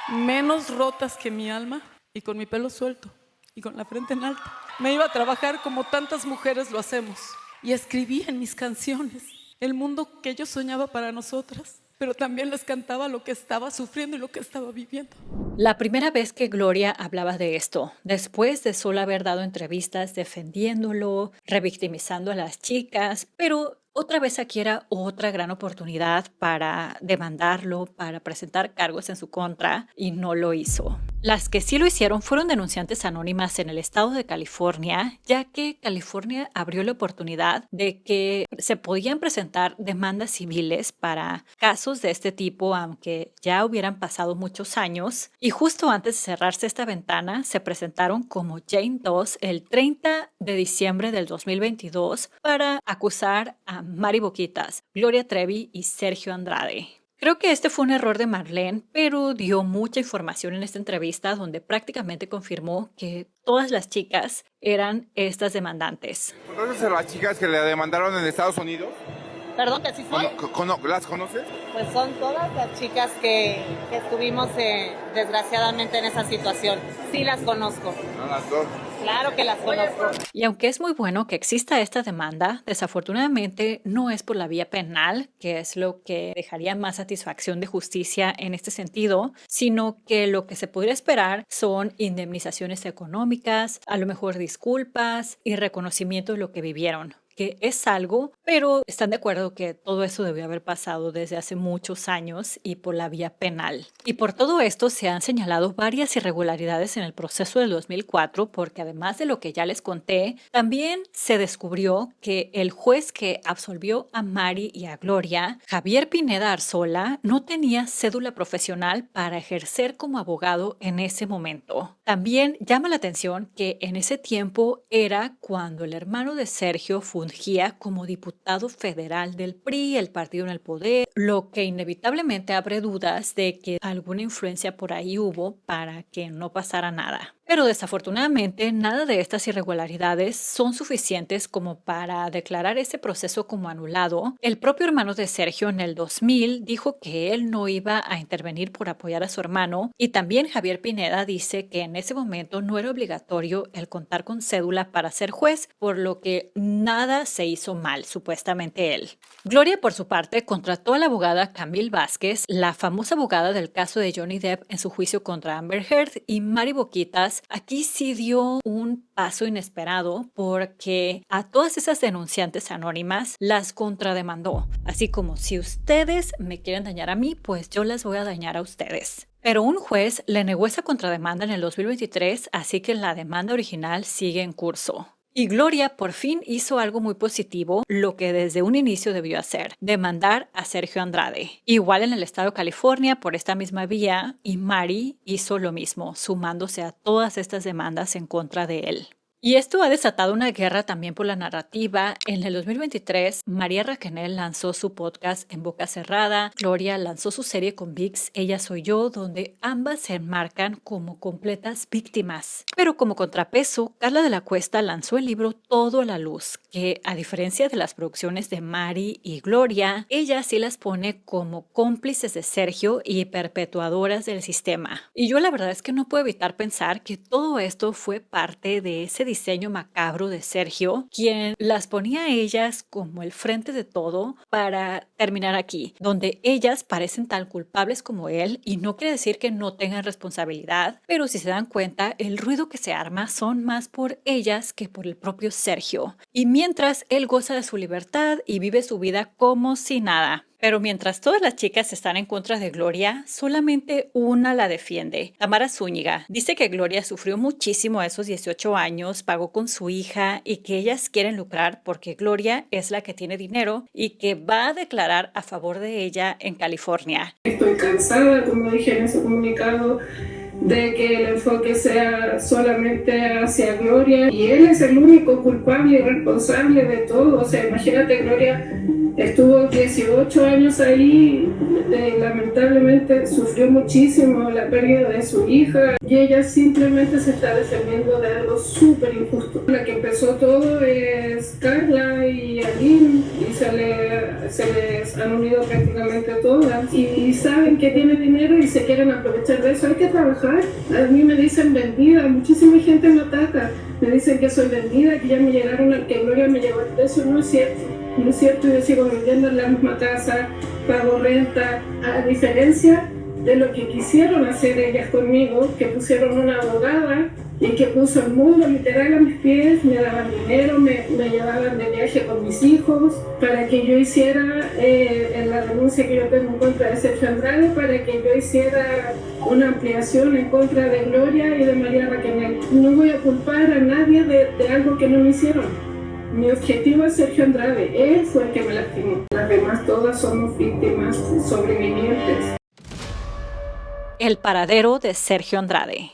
Speaker 9: menos rotas que mi alma y con mi pelo suelto y con la frente en alta. Me iba a trabajar como tantas mujeres lo hacemos y escribía en mis canciones el mundo que yo soñaba para nosotras, pero también les cantaba lo que estaba sufriendo y lo que estaba viviendo.
Speaker 1: La primera vez que Gloria hablaba de esto, después de solo haber dado entrevistas defendiéndolo, revictimizando a las chicas, pero otra vez aquí era otra gran oportunidad para demandarlo, para presentar cargos en su contra, y no lo hizo. Las que sí lo hicieron fueron denunciantes anónimas en el estado de California, ya que California abrió la oportunidad de que se podían presentar demandas civiles para casos de este tipo, aunque ya hubieran pasado muchos años. Y justo antes de cerrarse esta ventana, se presentaron como Jane Doe el 30 de diciembre del 2022 para acusar a Mari Boquitas, Gloria Trevi y Sergio Andrade. Creo que este fue un error de Marlene, pero dio mucha información en esta entrevista donde prácticamente confirmó que todas las chicas eran estas demandantes.
Speaker 18: ¿Conoces a las chicas que le demandaron en Estados Unidos?
Speaker 19: ¿Perdón, que sí soy?
Speaker 18: ¿Las conoces?
Speaker 19: Pues son todas las chicas que estuvimos desgraciadamente en esa situación. Sí las conozco.
Speaker 18: ¿No las dos?
Speaker 19: Claro que las conozco.
Speaker 1: Y aunque es muy bueno que exista esta demanda, desafortunadamente no es por la vía penal, que es lo que dejaría más satisfacción de justicia en este sentido, sino que lo que se podría esperar son indemnizaciones económicas, a lo mejor disculpas y reconocimiento de lo que vivieron, que es algo, pero están de acuerdo que todo eso debió haber pasado desde hace muchos años y por la vía penal. Y por todo esto se han señalado varias irregularidades en el proceso del 2004, porque además de lo que ya les conté, también se descubrió que el juez que absolvió a Mari y a Gloria, Javier Pineda Arzola, no tenía cédula profesional para ejercer como abogado en ese momento. También llama la atención que en ese tiempo era cuando el hermano de Sergio fungía como diputado federal del PRI, el partido en el poder, lo que inevitablemente abre dudas de que alguna influencia por ahí hubo para que no pasara nada. Pero desafortunadamente nada de estas irregularidades son suficientes como para declarar ese proceso como anulado. El propio hermano de Sergio en el 2000 dijo que él no iba a intervenir por apoyar a su hermano, y también Javier Pineda dice que en ese momento no era obligatorio el contar con cédula para ser juez, por lo que nada se hizo mal, supuestamente él. Gloria, por su parte, contrató a la abogada Camille Vázquez, la famosa abogada del caso de Johnny Depp en su juicio contra Amber Heard, y Mari Boquitas aquí sí dio un paso inesperado porque a todas esas denunciantes anónimas las contrademandó. Así como si ustedes me quieren dañar a mí, pues yo las voy a dañar a ustedes. Pero un juez le negó esa contrademanda en el 2023, así que la demanda original sigue en curso. Y Gloria por fin hizo algo muy positivo, lo que desde un inicio debió hacer, demandar a Sergio Andrade. Igual en el estado de California por esta misma vía, y Mari hizo lo mismo, sumándose a todas estas demandas en contra de él. Y esto ha desatado una guerra también por la narrativa. En el 2023, María Raquenel lanzó su podcast En Boca Cerrada. Gloria lanzó su serie con ViX, Ella Soy Yo, donde ambas se enmarcan como completas víctimas. Pero como contrapeso, Carla de la Cuesta lanzó el libro Todo a la Luz, que a diferencia de las producciones de Mari y Gloria, ella sí las pone como cómplices de Sergio y perpetuadoras del sistema. Y yo la verdad es que no puedo evitar pensar que todo esto fue parte de ese diseño macabro de Sergio, quien las ponía a ellas como el frente de todo para terminar aquí, donde ellas parecen tan culpables como él, y no quiere decir que no tengan responsabilidad, pero si se dan cuenta, el ruido que se arma son más por ellas que por el propio Sergio. Y mientras él goza de su libertad y vive su vida como si nada. Pero mientras todas las chicas están en contra de Gloria, solamente una la defiende. Tamara Zúñiga dice que Gloria sufrió muchísimo a esos 18 años, pagó con su hija y que ellas quieren lucrar porque Gloria es la que tiene dinero y que va a declarar a favor de ella en California.
Speaker 20: Estoy cansada, como dije en ese comunicado, de que el enfoque sea solamente hacia Gloria, y él es el único culpable y responsable de todo. O sea, imagínate, Gloria estuvo 18 años ahí, lamentablemente sufrió muchísimo la pérdida de su hija y ella simplemente se está defendiendo de algo súper injusto. La que empezó todo es Carla y Aline, y se les han unido prácticamente todas, y saben que tiene dinero y se quieren aprovechar de eso. Hay que trabajar. A mí me dicen vendida, muchísima gente me ataca, me dicen que soy vendida, que ya me llegaron, que Gloria me llevó al precio. No es cierto. No es cierto, yo sigo viviendo en la misma casa, pago renta, a diferencia de lo que quisieron hacer ellas conmigo, que pusieron una abogada y que puso el mundo literal a mis pies, me daban dinero, me llevaban de viaje con mis hijos, para que yo hiciera en la denuncia que yo tengo en contra de Sergio Andrade, para que yo hiciera una ampliación en contra de Gloria y de María Raquel. No voy a culpar a nadie de algo que no me hicieron. Mi objetivo es Sergio Andrade, él fue el que me lastimó. Las demás todas somos víctimas sobrevivientes.
Speaker 1: El paradero de Sergio Andrade.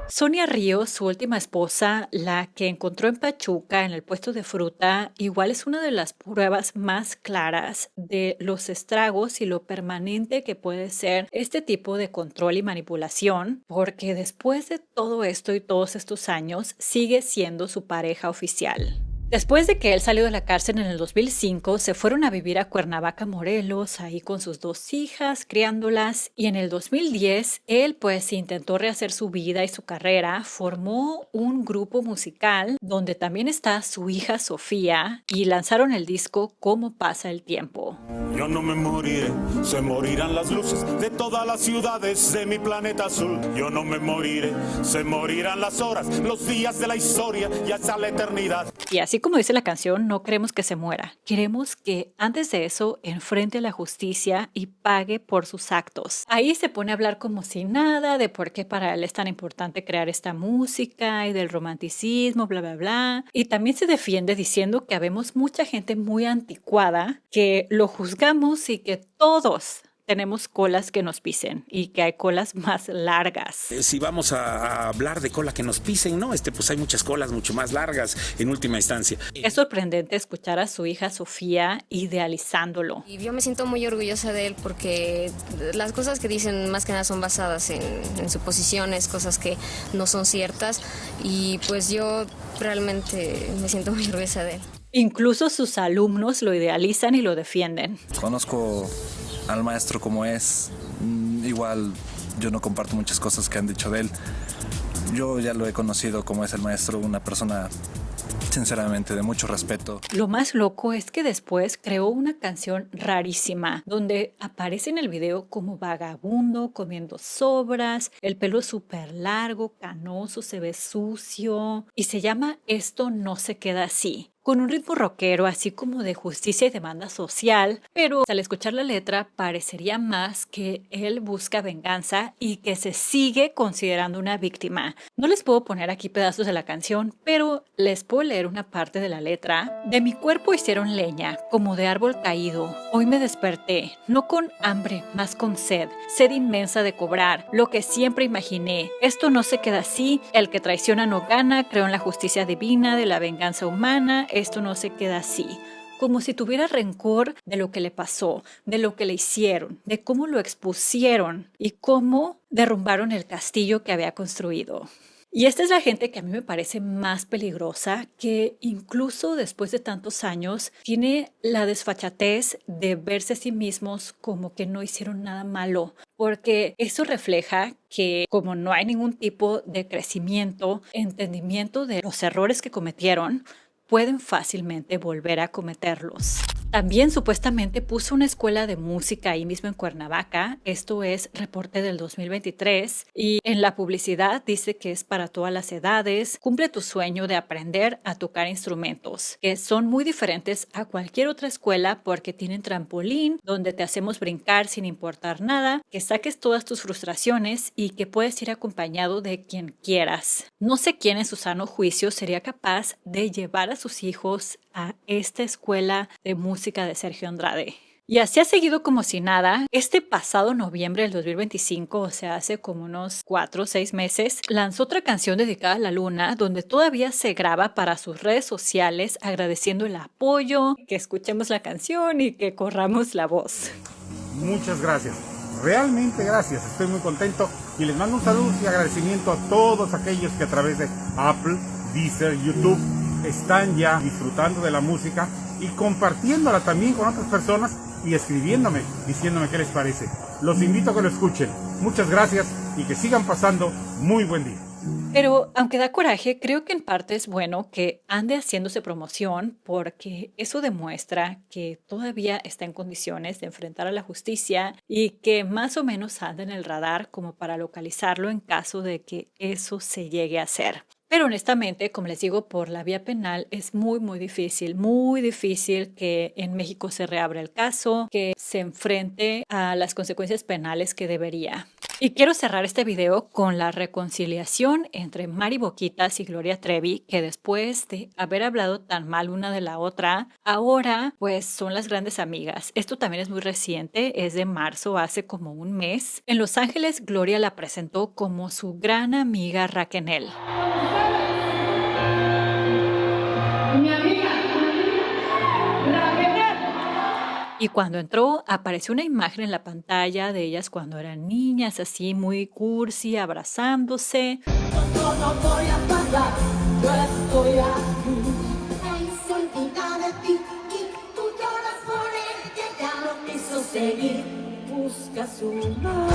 Speaker 1: Sonia Ríos, su última esposa, la que encontró en Pachuca en el puesto de fruta, igual es una de las pruebas más claras de los estragos y lo permanente que puede ser este tipo de control y manipulación, porque después de todo esto y todos estos años, sigue siendo su pareja oficial. Después de que él salió de la cárcel en el 2005, se fueron a vivir a Cuernavaca, Morelos, ahí con sus 2 hijas, criándolas, y en el 2010 él pues intentó rehacer su vida y su carrera, formó un grupo musical donde también está su hija Sofía y lanzaron el disco Cómo pasa el tiempo.
Speaker 7: Yo no me moriré, se morirán las luces de todas las ciudades de mi planeta azul. Yo no me moriré, se morirán las horas, los días de la historia y hasta la eternidad.
Speaker 1: Y así como dice la canción, no queremos que se muera. Queremos que antes de eso enfrente a la justicia y pague por sus actos. Ahí se pone a hablar como si nada de por qué para él es tan importante crear esta música y del romanticismo, bla, bla, bla. Y también se defiende diciendo que habemos mucha gente muy anticuada, que lo juzgamos y que todos tenemos colas que nos pisen y que hay colas más largas.
Speaker 21: Si vamos a hablar de cola que nos pisen, ¿no? Pues hay muchas colas mucho más largas en última instancia.
Speaker 1: Es sorprendente escuchar a su hija Sofía idealizándolo.
Speaker 22: Y yo me siento muy orgullosa de él porque las cosas que dicen más que nada son basadas en suposiciones, cosas que no son ciertas, y pues yo realmente me siento muy orgullosa de él.
Speaker 1: Incluso sus alumnos lo idealizan y lo defienden.
Speaker 23: Conozco al maestro como es, igual yo no comparto muchas cosas que han dicho de él. Yo ya lo he conocido como es el maestro, una persona sinceramente de mucho respeto.
Speaker 1: Lo más loco es que después creó una canción rarísima donde aparece en el video como vagabundo, comiendo sobras, el pelo súper largo, canoso, se ve sucio y se llama Esto no se queda así. Con un ritmo rockero, así como de justicia y demanda social, pero al escuchar la letra parecería más que él busca venganza y que se sigue considerando una víctima. No les puedo poner aquí pedazos de la canción, pero les puedo leer una parte de la letra. De mi cuerpo hicieron leña, como de árbol caído. Hoy me desperté, no con hambre, más con sed inmensa de cobrar, lo que siempre imaginé. Esto no se queda así, el que traiciona no gana, creo en la justicia divina de la venganza humana. Esto no se queda así, como si tuviera rencor de lo que le pasó, de lo que le hicieron, de cómo lo expusieron y cómo derrumbaron el castillo que había construido. Y esta es la gente que a mí me parece más peligrosa, que incluso después de tantos años tiene la desfachatez de verse a sí mismos como que no hicieron nada malo, porque eso refleja que como no hay ningún tipo de crecimiento, entendimiento de los errores que cometieron, pueden fácilmente volver a cometerlos. También supuestamente puso una escuela de música ahí mismo en Cuernavaca, esto es reporte del 2023, y en la publicidad dice que es para todas las edades, cumple tu sueño de aprender a tocar instrumentos, que son muy diferentes a cualquier otra escuela porque tienen trampolín, donde te hacemos brincar sin importar nada, que saques todas tus frustraciones y que puedes ir acompañado de quien quieras. No sé quién en su sano juicio sería capaz de llevar a sus hijos a esta escuela de música de Sergio Andrade. Y así ha seguido como si nada. Este pasado noviembre del 2025, o sea, hace como unos 4 o 6 meses, lanzó otra canción dedicada a la luna, donde todavía se graba para sus redes sociales agradeciendo el apoyo, que escuchemos la canción y que corramos la voz.
Speaker 3: Muchas gracias, realmente gracias, estoy muy contento y les mando un saludo y agradecimiento a todos aquellos que a través de Apple, Deezer, YouTube están ya disfrutando de la música y compartiéndola también con otras personas y escribiéndome, diciéndome qué les parece. Los invito a que lo escuchen. Muchas gracias y que sigan pasando muy buen día.
Speaker 1: Pero aunque da coraje, creo que en parte es bueno que ande haciéndose promoción porque eso demuestra que todavía está en condiciones de enfrentar a la justicia y que más o menos anda en el radar como para localizarlo en caso de que eso se llegue a hacer. Pero honestamente, como les digo, por la vía penal es muy difícil que en México se reabra el caso, que se enfrente a las consecuencias penales que debería. Y quiero cerrar este video con la reconciliación entre Mari Boquitas y Gloria Trevi, que después de haber hablado tan mal una de la otra, ahora pues son las grandes amigas. Esto también es muy reciente, es de marzo, hace como un mes. En Los Ángeles, Gloria la presentó como su gran amiga Raquel. Mi amiga Raquel. Y cuando entró, apareció una imagen en la pantalla de ellas cuando eran niñas, así muy cursi, abrazándose.
Speaker 2: No voy a parar, yo estoy aquí. Ahí solita de ti y tú lloras por él que ya no quiso seguir. Busca su mano.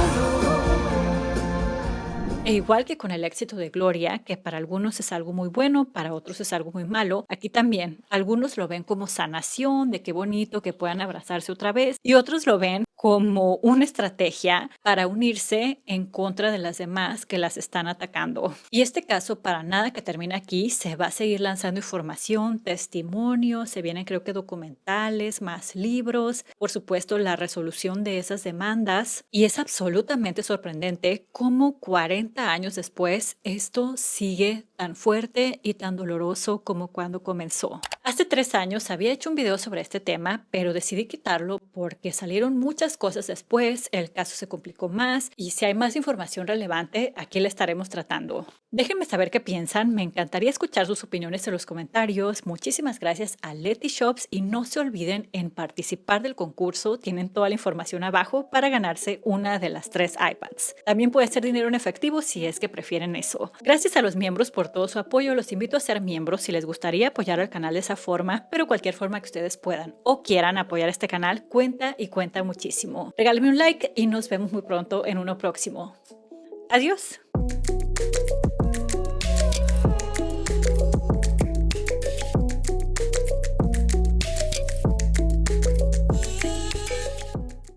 Speaker 1: E igual que con el éxito de Gloria, que para algunos es algo muy bueno, para otros es algo muy malo, aquí también algunos lo ven como sanación, de qué bonito que puedan abrazarse otra vez, y otros lo ven como una estrategia para unirse en contra de las demás que las están atacando. Y este caso para nada que termine aquí, se va a seguir lanzando información, testimonios, se vienen creo que documentales, más libros, por supuesto la resolución de esas demandas, y es absolutamente sorprendente cómo 40 años después esto sigue tan fuerte y tan doloroso como cuando comenzó. Hace 3 años había hecho un video sobre este tema, pero decidí quitarlo porque salieron muchas cosas después, el caso se complicó más y si hay más información relevante, aquí la estaremos tratando. Déjenme saber qué piensan, me encantaría escuchar sus opiniones en los comentarios. Muchísimas gracias a Leti Shops y no se olviden en participar del concurso, tienen toda la información abajo para ganarse una de las 3 iPads. También puede ser dinero en efectivo si es que prefieren eso. Gracias a los miembros por todo su apoyo, los invito a ser miembros si les gustaría apoyar al canal de esa forma, pero cualquier forma que ustedes puedan o quieran apoyar este canal cuenta y cuenta muchísimo. Regálenme un like y nos vemos muy pronto en uno próximo. Adiós.